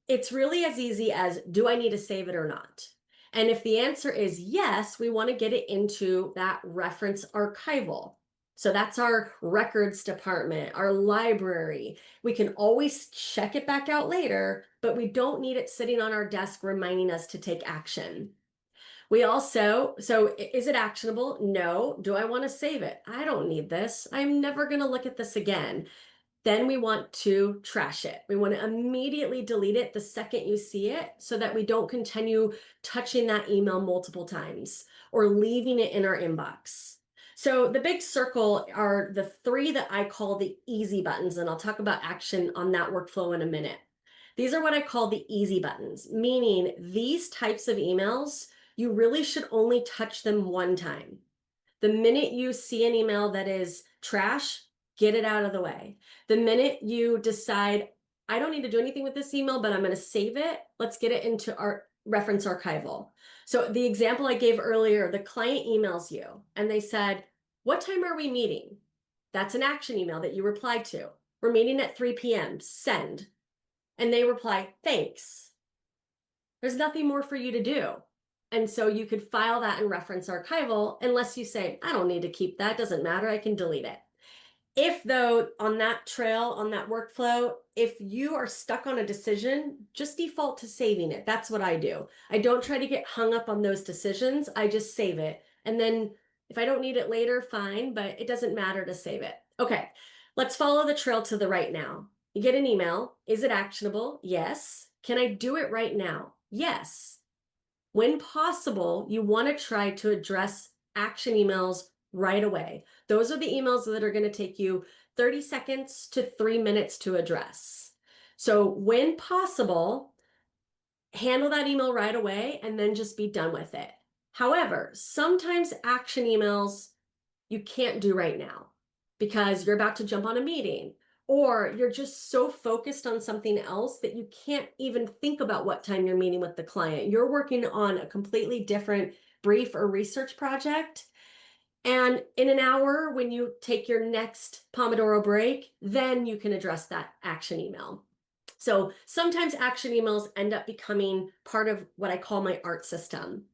it's really as easy as, do I need to save it or not? And if the answer is yes, we want to get it into that reference archival. So that's our records department, our library. We can always check it back out later, but we don't need it sitting on our desk reminding us to take action. We also, so is it actionable? No. Do I want to save it? I don't need this. I'm never going to look at this again. Then we want to trash it. We want to immediately delete it the second you see it, so that we don't continue touching that email multiple times or leaving it in our inbox. So the big circle are the three that I call the easy buttons, and I'll talk about action on that workflow in a minute. These are what I call the easy buttons, meaning these types of emails, you really should only touch them one time. The minute you see an email that is trash, get it out of the way. The minute you decide, I don't need to do anything with this email, but I'm going to save it, let's get it into our reference archival. So the example I gave earlier, the client emails you and they said, what time are we meeting? That's an action email that you replied to. We're meeting at 3 p.m. Send. And they reply, thanks. There's nothing more for you to do. And so you could file that in reference archival, unless you say, I don't need to keep that, doesn't matter, I can delete it. If though, on that trail, on that workflow, if you are stuck on a decision, just default to saving it. That's what I do. I don't try to get hung up on those decisions. I just save it. And then if I don't need it later, fine, but it doesn't matter to save it. Okay, let's follow the trail to the right now. You get an email. Is it actionable? Yes. Can I do it right now? Yes. When possible, you want to try to address action emails right away. Those are the emails that are going to take you 30 seconds to 3 minutes to address. So when possible, handle that email right away and then just be done with it. However, sometimes action emails you can't do right now because you're about to jump on a meeting or you're just so focused on something else that you can't even think about what time you're meeting with the client. You're working on a completely different brief or research project. And in an hour, when you take your next Pomodoro break, then you can address that action email. So sometimes action emails end up becoming part of what I call my art system.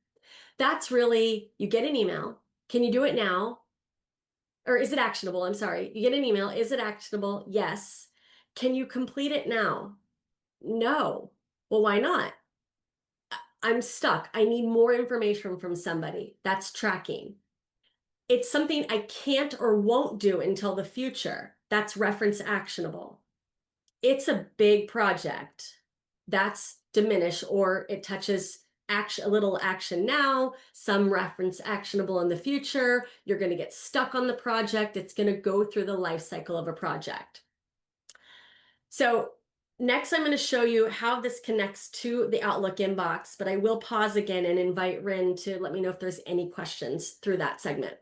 That's really, you get an email. Can you do it now? Or is it actionable? I'm sorry. You get an email. Is it actionable? Yes. Can you complete it now? No. Well, why not? I'm stuck. I need more information from somebody. That's tracking. It's something I can't or won't do until the future. That's reference actionable. It's a big project. That's diminish, or it touches action, a little action now, some reference actionable in the future. You're going to get stuck on the project. It's going to go through the life cycle of a project. So next, I'm going to show you how this connects to the Outlook inbox, but I will pause again and invite Rin to let me know if there's any questions through that segment.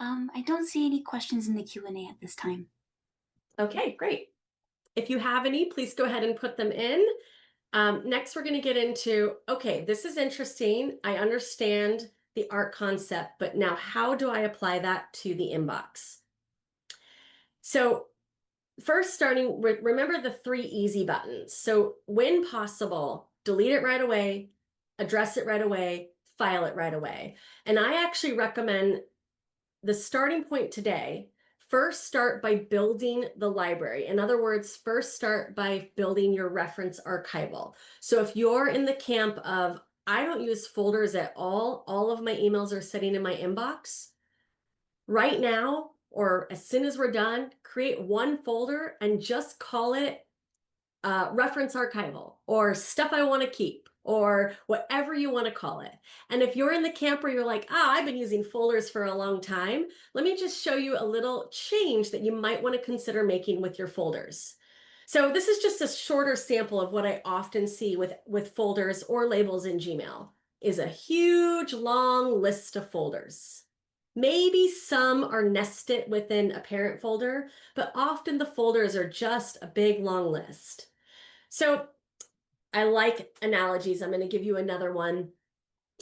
I don't see any questions in the Q&A at this time. Okay, great. If you have any, please go ahead and put them in. Next, we're going to get into, okay, this is interesting. I understand the art concept, but now how do I apply that to the inbox? So first, starting with, remember the 3 easy buttons. So when possible, delete it right away, address it right away, file it right away. And I actually recommend the starting point today. First, start by building the library. In other words, first start by building your reference archival. So if you're in the camp of, I don't use folders at all of my emails are sitting in my inbox, right now, or as soon as we're done, create one folder and just call it reference archival or stuff I want to keep or whatever you want to call it. And if you're in the camp where you're like, I've been using folders for a long time, let me just show you a little change that you might want to consider making with your folders. So this is just a shorter sample of what I often see with folders or labels in Gmail is a huge long list of folders. Maybe some are nested within a parent folder, but often the folders are just a big long list. So I like analogies. I'm going to give you another one.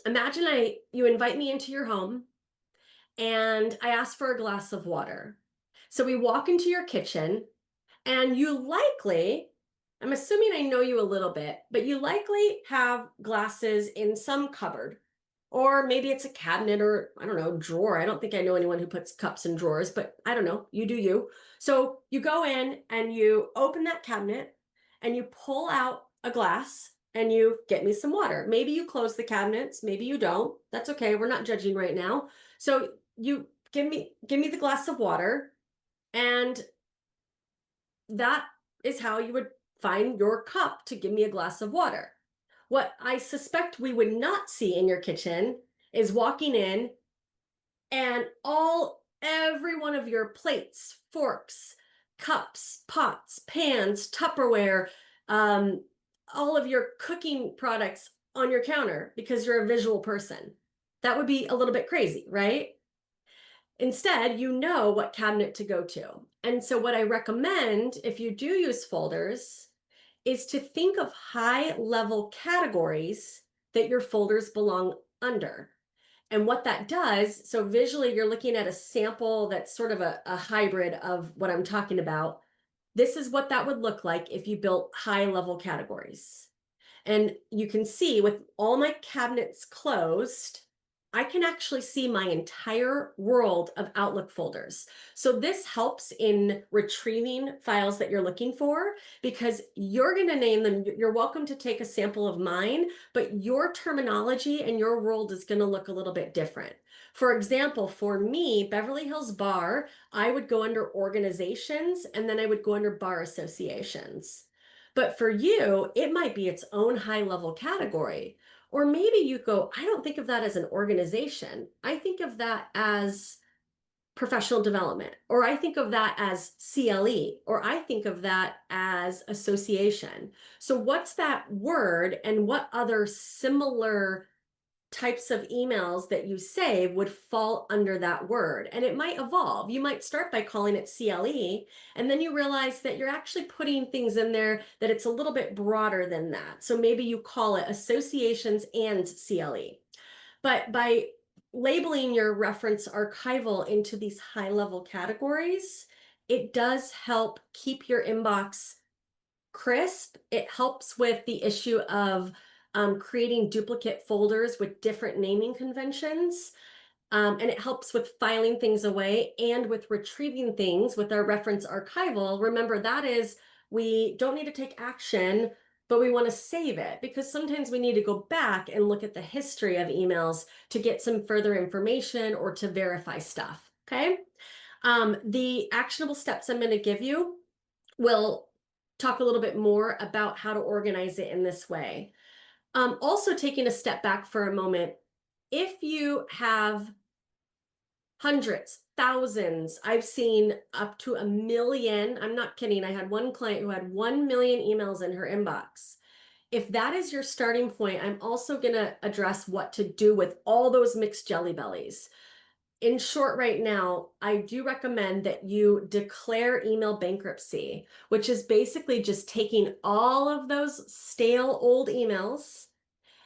Imagine you invite me into your home and I ask for a glass of water. So we walk into your kitchen and you likely, I'm assuming I know you a little bit, but you likely have glasses in some cupboard. Or maybe it's a cabinet or, I don't know, drawer. I don't think I know anyone who puts cups in drawers, but I don't know, you do you. So you go in and you open that cabinet and you pull out a glass and you get me some water. Maybe you close the cabinets, maybe you don't. That's okay, we're not judging right now. So you give me the glass of water, and that is how you would find your cup to give me a glass of water. What I suspect we would not see in your kitchen is walking in and every one of your plates, forks, cups, pots, pans, Tupperware, all of your cooking products on your counter because you're a visual person. That would be a little bit crazy, right? Instead, you know what cabinet to go to. And so what I recommend if you do use folders is to think of high-level categories that your folders belong under. And what that does, so visually you're looking at a sample that's sort of a hybrid of what I'm talking about. This is what that would look like if you built high-level categories. And you can see with all my cabinets closed, I can actually see my entire world of Outlook folders. So this helps in retrieving files that you're looking for because you're going to name them. You're welcome to take a sample of mine, but your terminology and your world is going to look a little bit different. For example, for me, Beverly Hills Bar, I would go under organizations and then I would go under bar associations. But for you, it might be its own high-level category. Or maybe you go, I don't think of that as an organization. I think of that as professional development, or I think of that as CLE, or I think of that as association. So what's that word, and what other similar types of emails that you save would fall under that word? And it might evolve. You might start by calling it CLE, and then you realize that you're actually putting things in there that it's a little bit broader than that. So maybe you call it associations and CLE. But by labeling your reference archival into these high level categories, it does help keep your inbox crisp. It helps with the issue of creating duplicate folders with different naming conventions. And it helps with filing things away and with retrieving things with our reference archival. Remember, that is, we don't need to take action, but we want to save it, because sometimes we need to go back and look at the history of emails to get some further information or to verify stuff. Okay. The actionable steps I'm going to give you will talk a little bit more about how to organize it in this way. Also, taking a step back for a moment, if you have hundreds, thousands, I've seen up to 1 million. I'm not kidding. I had one client who had 1 million emails in her inbox. If that is your starting point, I'm also going to address what to do with all those mixed jelly bellies. In short, right now, I do recommend that you declare email bankruptcy, which is basically just taking all of those stale old emails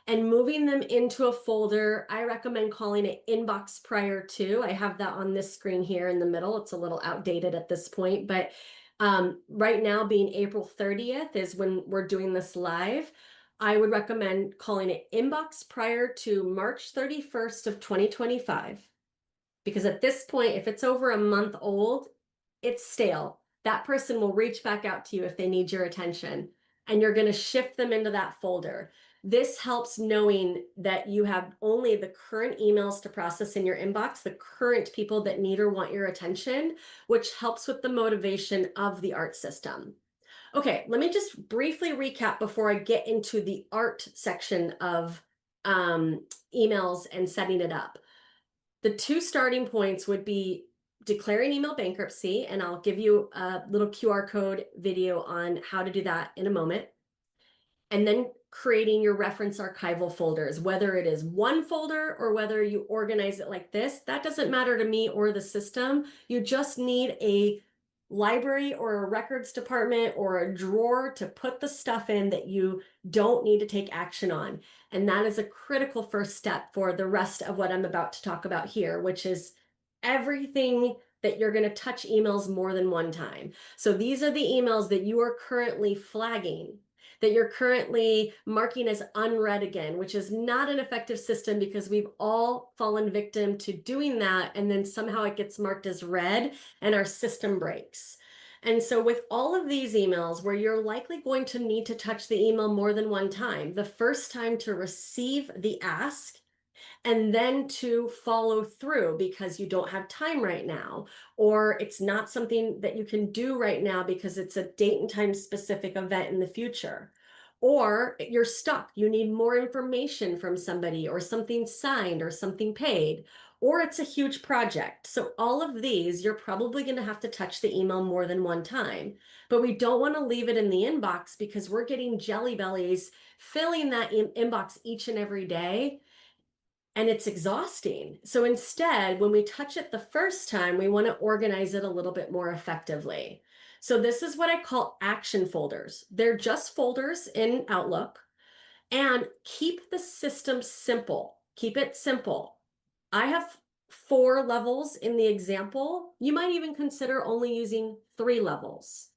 and moving them into a folder. I recommend calling it inbox prior to. I have that on this screen here in the middle. It's a little outdated at this point, but right now, being April 30th is when we're doing this live. I would recommend calling it inbox prior to March 31st of 2025. Because at this point, if it's over a month old, it's stale. That person will reach back out to you if they need your attention, and you're going to shift them into that folder. This helps knowing that you have only the current emails to process in your inbox, the current people that need or want your attention, which helps with the motivation of the ART system. Okay, let me just briefly recap before I get into the ART section of emails and setting it up. The two starting points would be declaring email bankruptcy, and I'll give you a little QR code video on how to do that in a moment. And then creating your reference archival folders, whether it is one folder or whether you organize it like this, that doesn't matter to me or the system. You just need a library or a records department or a drawer to put the stuff in that you don't need to take action on. And that is a critical first step for the rest of what I'm about to talk about here, which is everything that you're going to touch emails more than one time. So these are the emails that you are currently flagging, that you're currently marking as unread again, which is not an effective system, because we've all fallen victim to doing that. And then somehow it gets marked as read and our system breaks. And so with all of these emails where you're likely going to need to touch the email more than one time, the first time to receive the ask, and then to follow through because you don't have time right now, or it's not something that you can do right now because it's a date and time specific event in the future, or you're stuck, you need more information from somebody, or something signed or something paid, or it's a huge project. So all of these, you're probably going to have to touch the email more than one time, but we don't want to leave it in the inbox because we're getting jelly bellies filling that inbox each and every day. And it's exhausting. So instead, when we touch it the first time, we want to organize it a little bit more effectively. So this is what I call action folders. They're just folders in Outlook, and keep the system simple. Keep it simple. I have 4 levels in the example. You might even consider only using 3 levels.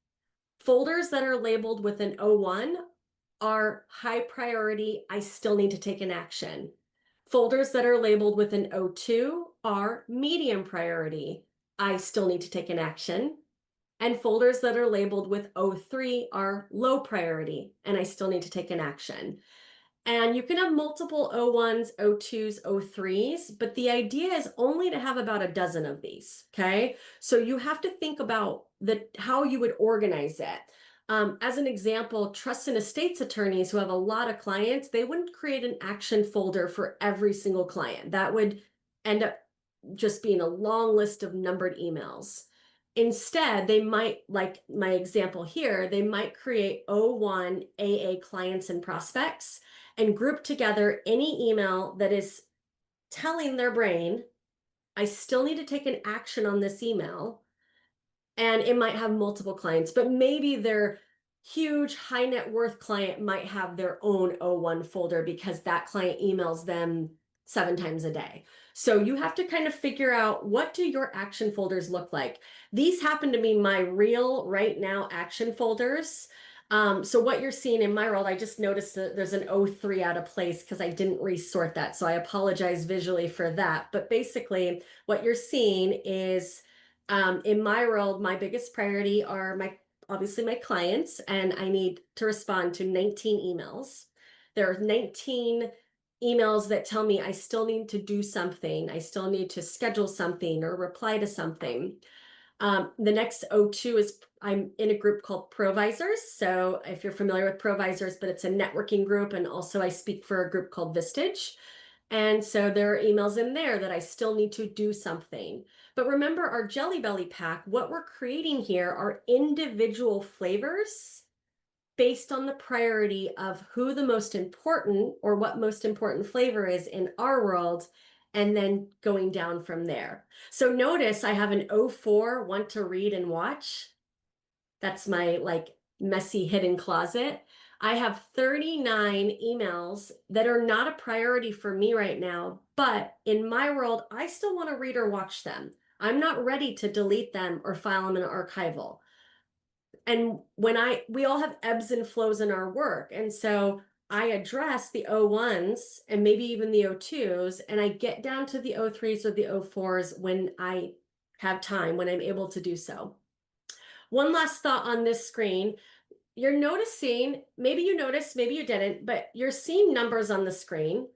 Folders that are labeled with an O1 are high priority. I still need to take an action. Folders that are labeled with an O2 are medium priority. I still need to take an action. And folders that are labeled with O3 are low priority, and I still need to take an action. And you can have multiple O1s, O2s, O3s, but the idea is only to have about a dozen of these, okay? So you have to think about how you would organize it. As an example, trust and estates attorneys who have a lot of clients, they wouldn't create an action folder for every single client. That would end up just being a long list of numbered emails. Instead, they might, like my example here, they might create O1 AA clients and prospects and group together any email that is telling their brain, I still need to take an action on this email. And it might have multiple clients, but maybe their huge high net worth client might have their own O1 folder because that client emails them 7 times a day. So you have to kind of figure out, what do your action folders look like? These happen to be my real right now action folders. So what you're seeing in my world, I just noticed that there's an O3 out of place because I didn't resort that. So I apologize visually for that. But basically what you're seeing is, in my world, my biggest priority are obviously my clients, and I need to respond to 19 emails. There are 19 emails that tell me I still need to do something. I still need to schedule something or reply to something. The next O2 is, I'm in a group called Provisors. So if you're familiar with Provisors, but it's a networking group. And also I speak for a group called Vistage. And so there are emails in there that I still need to do something. But remember, our Jelly Belly pack, what we're creating here are individual flavors based on the priority of who the most important, or what most important flavor is in our world, and then going down from there. So notice I have an O4, want to read and watch. That's my like messy hidden closet. I have 39 emails that are not a priority for me right now, but in my world, I still want to read or watch them. I'm not ready to delete them or file them in an archival. And we all have ebbs and flows in our work. And so I address the O1s and maybe even the O2s, and I get down to the O3s or the O4s when I have time, when I'm able to do so. One last thought on this screen. You're noticing, maybe you noticed, maybe you didn't, but you're seeing numbers on the screen,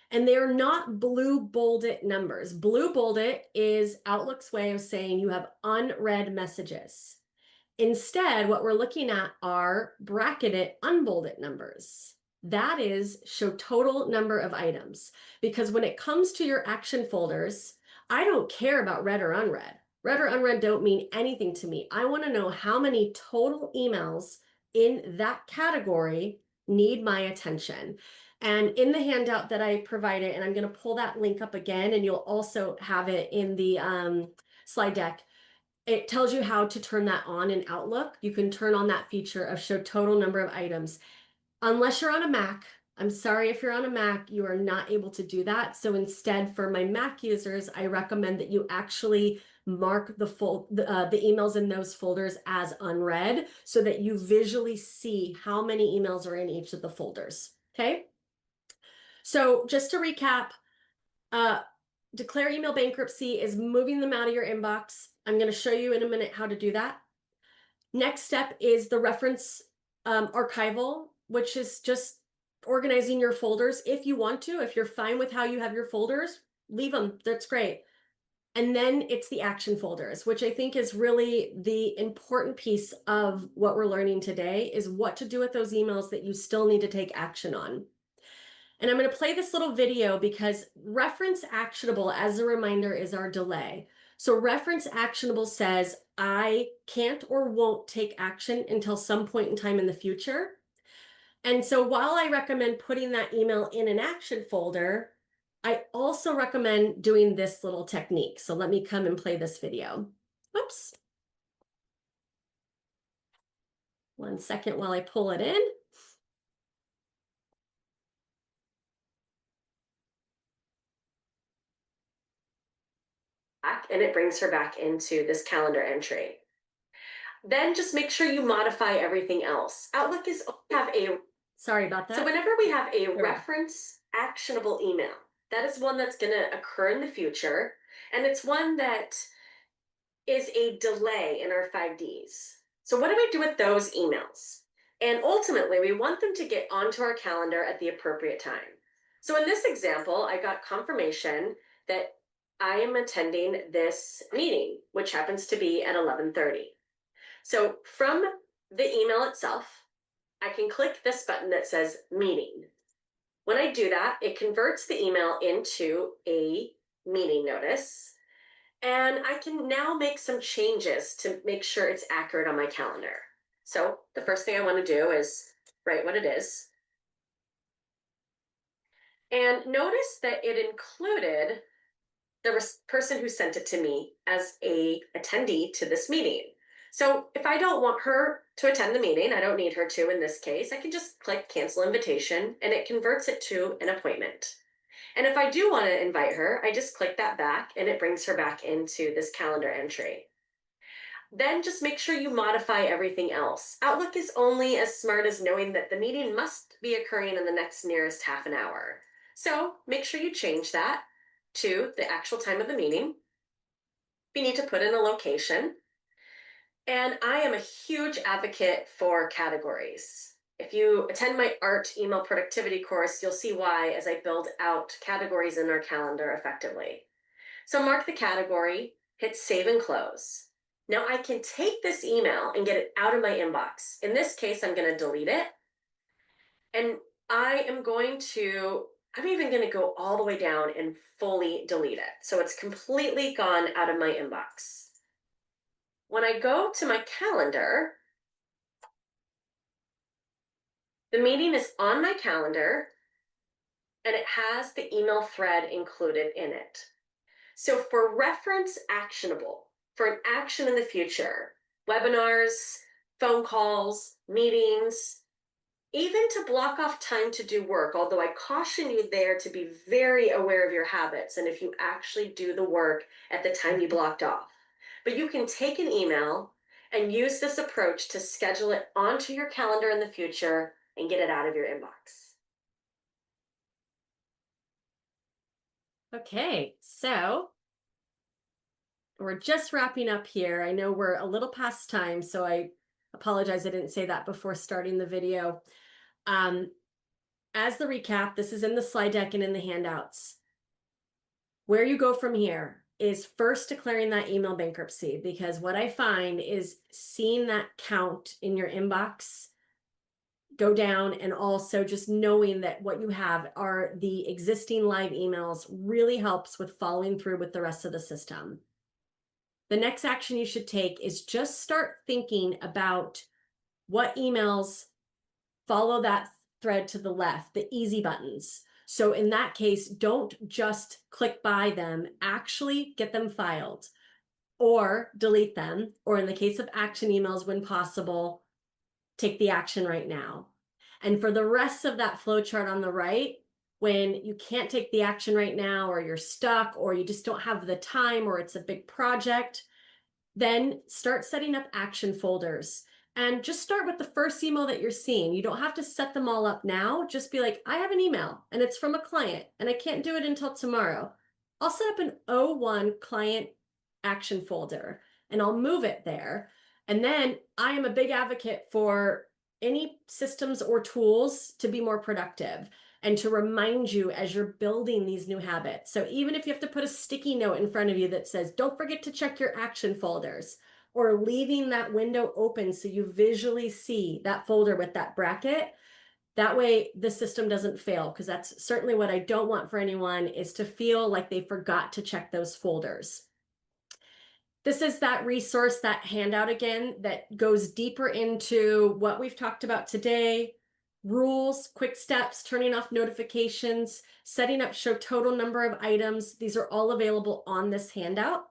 and they're not blue bolded numbers. Blue bolded is Outlook's way of saying you have unread messages. Instead, what we're looking at are bracketed unbolded numbers. That is, show total number of items. Because when it comes to your action folders, I don't care about read or unread. Read or unread don't mean anything to me. I want to know how many total emails in that category need my attention. And in the handout that I provided, and I'm going to pull that link up again, and you'll also have it in the slide deck, it tells you how to turn that on in Outlook. You can turn on that feature of show total number of items. Unless you're on a Mac, I'm sorry, if you're on a Mac, you are not able to do that. So instead, for my Mac users, I recommend that you actually mark the emails in those folders as unread so that you visually see how many emails are in each of the folders. Okay. So just to recap, declare email bankruptcy is moving them out of your inbox. I'm going to show you in a minute how to do that. Next step is the reference archival, which is just organizing your folders. If you want to, if you're fine with how you have your folders, leave them. That's great. And then it's the action folders, which I think is really the important piece of what we're learning today, is what to do with those emails that you still need to take action on. And I'm going to play this little video because reference actionable, as a reminder, is our delay. So reference actionable says, I can't or won't take action until some point in time in the future. And so while I recommend putting that email in an action folder, I also recommend doing this little technique. So let me come and play this video. Whoops. 1 second while I pull it in. And it brings her back into this calendar entry. Then just make sure you modify everything else. Outlook is sorry about that. So whenever we have a reference actionable email, that is one that's going to occur in the future. And it's one that is a delay in our 5Ds. So what do we do with those emails? And ultimately, we want them to get onto our calendar at the appropriate time. So in this example, I got confirmation that I am attending this meeting, which happens to be at 11:30. So from the email itself, I can click this button that says meeting. When I do that, it converts the email into a meeting notice. And I can now make some changes to make sure it's accurate on my calendar. So the first thing I want to do is write what it is. And notice that it included the person who sent it to me as a attendee to this meeting. So if I don't want her to attend the meeting, I don't need her to in this case, I can just click cancel invitation and it converts it to an appointment. And if I do want to invite her, I just click that back and it brings her back into this calendar entry. Then just make sure you modify everything else. Outlook is only as smart as knowing that the meeting must be occurring in the next nearest half an hour. So make sure you change that to the actual time of the meeting. You need to put in a location. And I am a huge advocate for categories. If you attend my art email productivity course, you'll see why as I build out categories in our calendar effectively. So mark the category, hit save and close. Now I can take this email and get it out of my inbox. In this case, I'm going to delete it. And I'm even going to go all the way down and fully delete it. So it's completely gone out of my inbox. When I go to my calendar, the meeting is on my calendar and it has the email thread included in it. So for reference actionable, for an action in the future, webinars, phone calls, meetings, even to block off time to do work, although I caution you there to be very aware of your habits and if you actually do the work at the time you blocked off. But you can take an email and use this approach to schedule it onto your calendar in the future and get it out of your inbox. Okay, so we're just wrapping up here. I know we're a little past time, so I apologize I didn't say that before starting the video. As the recap, this is in the slide deck and in the handouts. Where you go from here is first declaring that email bankruptcy, because what I find is seeing that count in your inbox go down, and also just knowing that what you have are the existing live emails really helps with following through with the rest of the system. The next action you should take is just start thinking about what emails follow that thread to the left, the easy buttons. So in that case, don't just click by them, actually get them filed or delete them. Or in the case of action emails, when possible, take the action right now. And for the rest of that flow chart on the right, when you can't take the action right now, or you're stuck, or you just don't have the time, or it's a big project, then start setting up action folders. And just start with the first email that you're seeing. You don't have to set them all up now. Just be like, I have an email and it's from a client and I can't do it until tomorrow. I'll set up an O1 client action folder and I'll move it there. And then I am a big advocate for any systems or tools to be more productive and to remind you as you're building these new habits. So even if you have to put a sticky note in front of you that says, don't forget to check your action folders, or leaving that window open so you visually see that folder with that bracket, that way the system doesn't fail, because that's certainly what I don't want for anyone, is to feel like they forgot to check those folders. This is that resource, that handout again, that goes deeper into what we've talked about today: rules, quick steps, turning off notifications, setting up show total number of items. These are all available on this handout.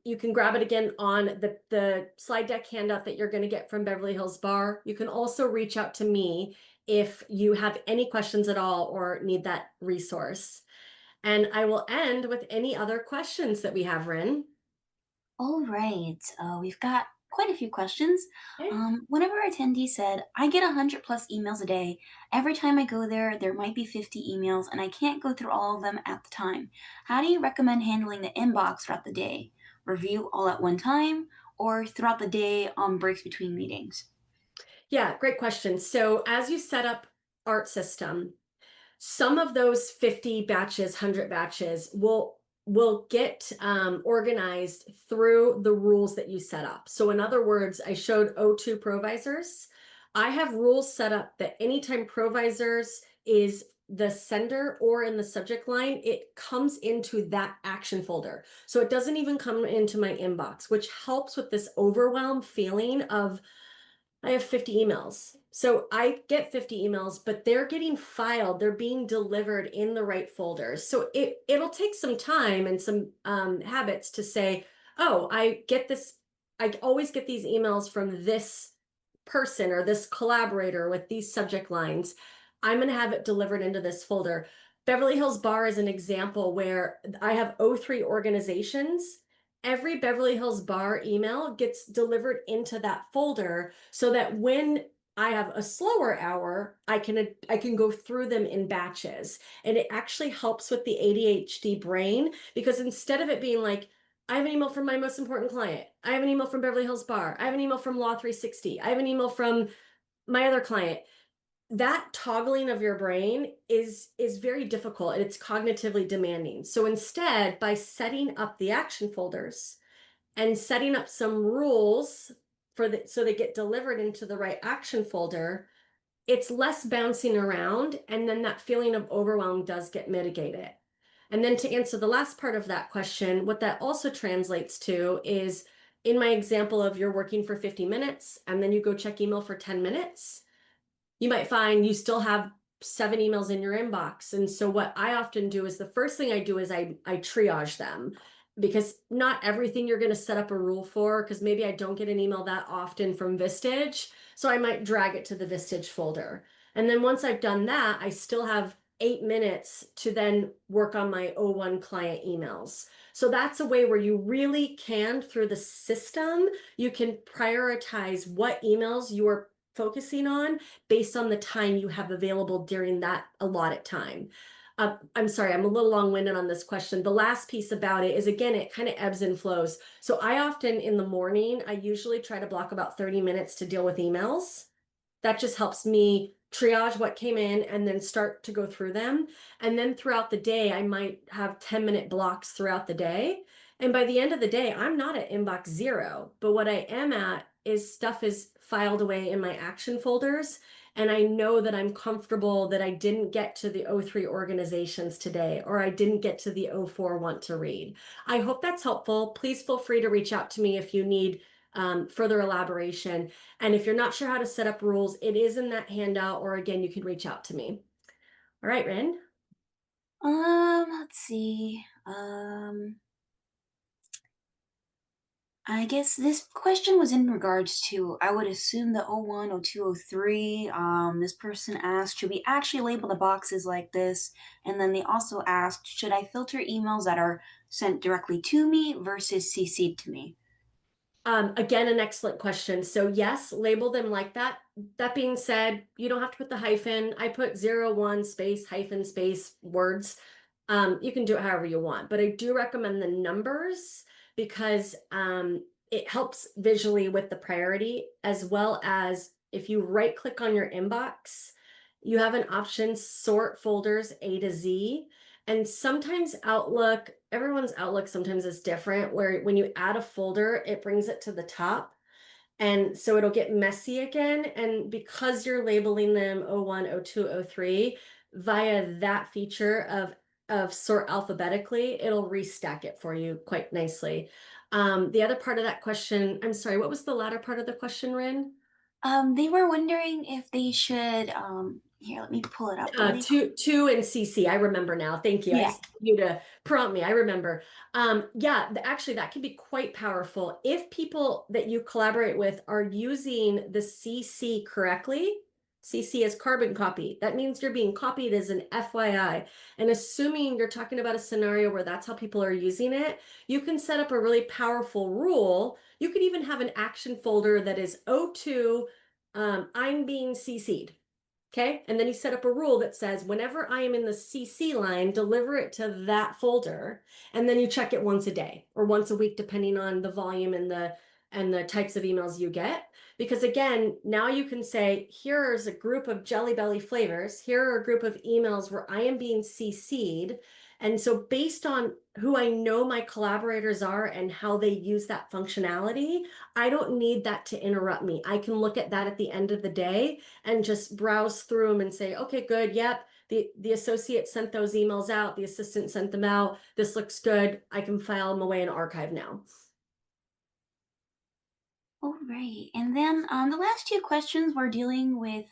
You can grab it again on the slide deck handout that you're going to get from Beverly Hills Bar. You can also reach out to me if you have any questions at all or need that resource. And I will end with any other questions that we have, Rin. All right, we've got quite a few questions. Okay. One of our attendees said, I get 100 plus emails a day. Every time I go there, there might be 50 emails and I can't go through all of them at the time. How do you recommend handling the inbox throughout the day? Review all at one time or throughout the day on breaks between meetings? Yeah, great question. So as you set up Art System, some of those 50 batches, 100 batches will will get organized through the rules that you set up. So in other words, I showed O2 provisors. I have rules set up that anytime provisors is the sender or in the subject line, it comes into that action folder. So it doesn't even come into my inbox, which helps with this overwhelmed feeling of I have 50 emails. So I get 50 emails, but they're getting filed, they're being delivered in the right folders. So it'll take some time and some habits to say, oh, I always get these emails from this person or this collaborator with these subject lines. I'm going to have it delivered into this folder. Beverly Hills Bar is an example where I have O3 organizations. Every Beverly Hills Bar email gets delivered into that folder so that when I have a slower hour, I can go through them in batches. And it actually helps with the ADHD brain because instead of it being like, I have an email from my most important client. I have an email from Beverly Hills Bar. I have an email from Law 360. I have an email from my other client. That toggling of your brain is very difficult and it's cognitively demanding. So instead, by setting up the action folders and setting up some rules so they get delivered into the right action folder, it's less bouncing around, and then that feeling of overwhelm does get mitigated. And then to answer the last part of that question, what that also translates to is in my example of you're working for 50 minutes and then you go check email for 10 minutes, you might find you still have 7 emails in your inbox. And so what I often do is the first thing I do is I triage them because not everything you're going to set up a rule for, because maybe I don't get an email that often from Vistage. So I might drag it to the Vistage folder. And then once I've done that, I still have 8 minutes to then work on my O1 client emails. So that's a way where you really can, through the system, you can prioritize what emails you are focusing on based on the time you have available during that allotted time. I'm sorry, I'm a little long-winded on this question. The last piece about it is, again, it kind of ebbs and flows. So I often in the morning, I usually try to block about 30 minutes to deal with emails. That just helps me triage what came in and then start to go through them. And then throughout the day, I might have 10-minute blocks throughout the day. And by the end of the day, I'm not at inbox zero, but what I am at is stuff is filed away in my action folders. And I know that I'm comfortable that I didn't get to the O3 organizations today, or I didn't get to the O4 want to read. I hope that's helpful. Please feel free to reach out to me if you need further elaboration. And if you're not sure how to set up rules, it is in that handout, or again, you can reach out to me. All right, Rin. Let's see. I guess this question was in regards to, I would assume the O1, O2, O3. This person asked, should we actually label the boxes like this? And then they also asked, should I filter emails that are sent directly to me versus CC'd to me? Again, an excellent question. So yes, label them like that. That being said, you don't have to put the hyphen. I put 01 space hyphen space words. You can do it however you want, but I do recommend the numbers because it helps visually with the priority, as well as if you right click on your inbox, you have an option sort folders A to Z. And sometimes Outlook, everyone's Outlook sometimes is different, where when you add a folder, it brings it to the top. And so it'll get messy again. And because you're labeling them O1, O2, O3 via that feature of sort alphabetically, it'll restack it for you quite nicely. The other part of that question, I'm sorry, what was the latter part of the question, Rin? They were wondering if they should, here, let me pull it up really quick. Two and CC. I remember now. Thank you. I Yeah. just need you to prompt me. I remember. Yeah, actually, that can be quite powerful if people that you collaborate with are using the CC correctly. CC is carbon copy. That means you're being copied as an FYI. And assuming you're talking about a scenario where that's how people are using it, you can set up a really powerful rule. You could even have an action folder that is O2, I'm being CC'd. Okay. And then you set up a rule that says whenever I am in the CC line, deliver it to that folder. And then you check it once a day or once a week, depending on the volume and the types of emails you get. Because again, now you can say, here is a group of Jelly Belly flavors. Here are a group of emails where I am being CC'd. And so based on who I know my collaborators are and how they use that functionality, I don't need that to interrupt me. I can look at that at the end of the day and just browse through them and say, okay, good. Yep. The associate sent those emails out. The assistant sent them out. This looks good. I can file them away in archive now. All right. And then the last two questions were dealing with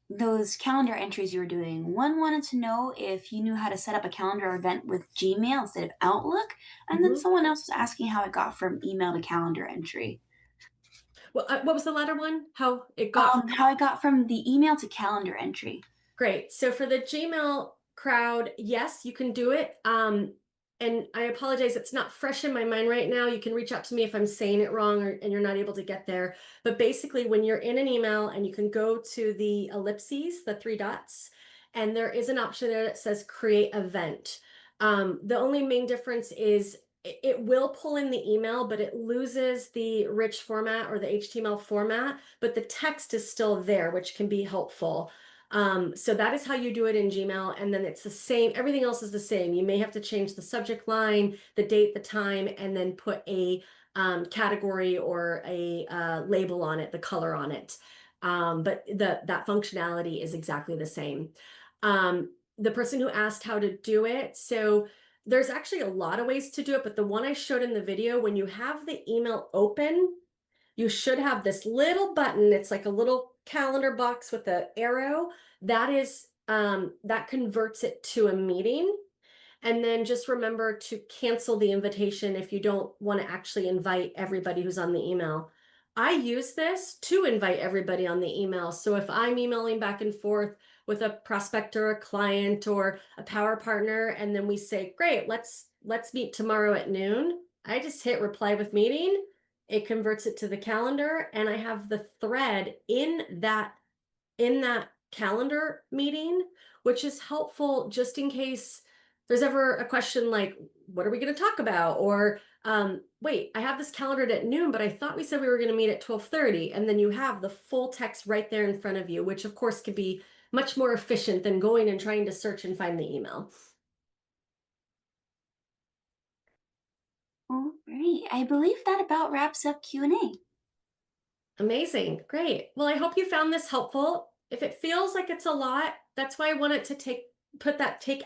those calendar entries you were doing. One wanted to know if you knew how to set up a calendar event with Gmail instead of Outlook. And then Mhm. someone else was asking how it got from email to calendar entry. Well, what was the latter one? How it got How I got from the email to calendar entry. Great. So for the Gmail crowd, yes, you can do it. And I apologize, it's not fresh in my mind right now. You can reach out to me if I'm saying it wrong and you're not able to get there. But basically, when you're in an email and you can go to the ellipses, the three dots, and there is an option there that says create event. The only main difference is it will pull in the email, but it loses the rich format or the HTML format, but the text is still there, which can be helpful. So that is how you do it in Gmail. And then it's the same, everything else is the same. You may have to change the subject line, the date, the time, and then put a category or a label on it, the color on it. But that functionality is exactly the same. The person who asked how to do it, so there's actually a lot of ways to do it, but the one I showed in the video, when you have the email open, you should have this little button. It's like a little calendar box with an arrow. That is that converts it to a meeting. And then just remember to cancel the invitation if you don't want to actually invite everybody who's on the email. I use this to invite everybody on the email. So if I'm emailing back and forth with a prospect or a client or a power partner, and then we say, great, let's meet tomorrow at noon. I just hit reply with meeting. It converts it to the calendar, and I have the thread in that calendar meeting, which is helpful just in case there's ever a question like, what are we going to talk about? Or wait, I have this calendared at noon, but I thought we said we were going to meet at 12:30. And then you have the full text right there in front of you, which of course could be much more efficient than going and trying to search and find the email. All right. I believe that about wraps up Q&A. Amazing. Great. Well, I hope you found this helpful. If it feels like it's a lot, that's why I wanted to take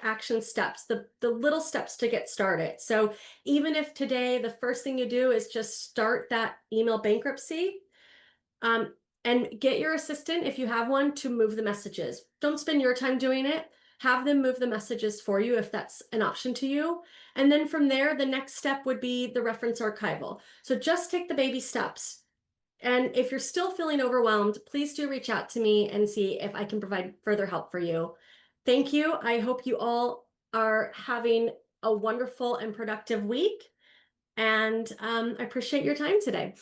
action steps, the little steps to get started. So even if today the first thing you do is just start that email bankruptcy, um, and get your assistant, if you have one, to move the messages. Don't spend your time doing it. Have them move the messages for you if that's an option to you. And then from there, the next step would be the reference archival. So just take the baby steps. And if you're still feeling overwhelmed, please do reach out to me and see if I can provide further help for you. Thank you. I hope you all are having a wonderful and productive week. And I appreciate your time today.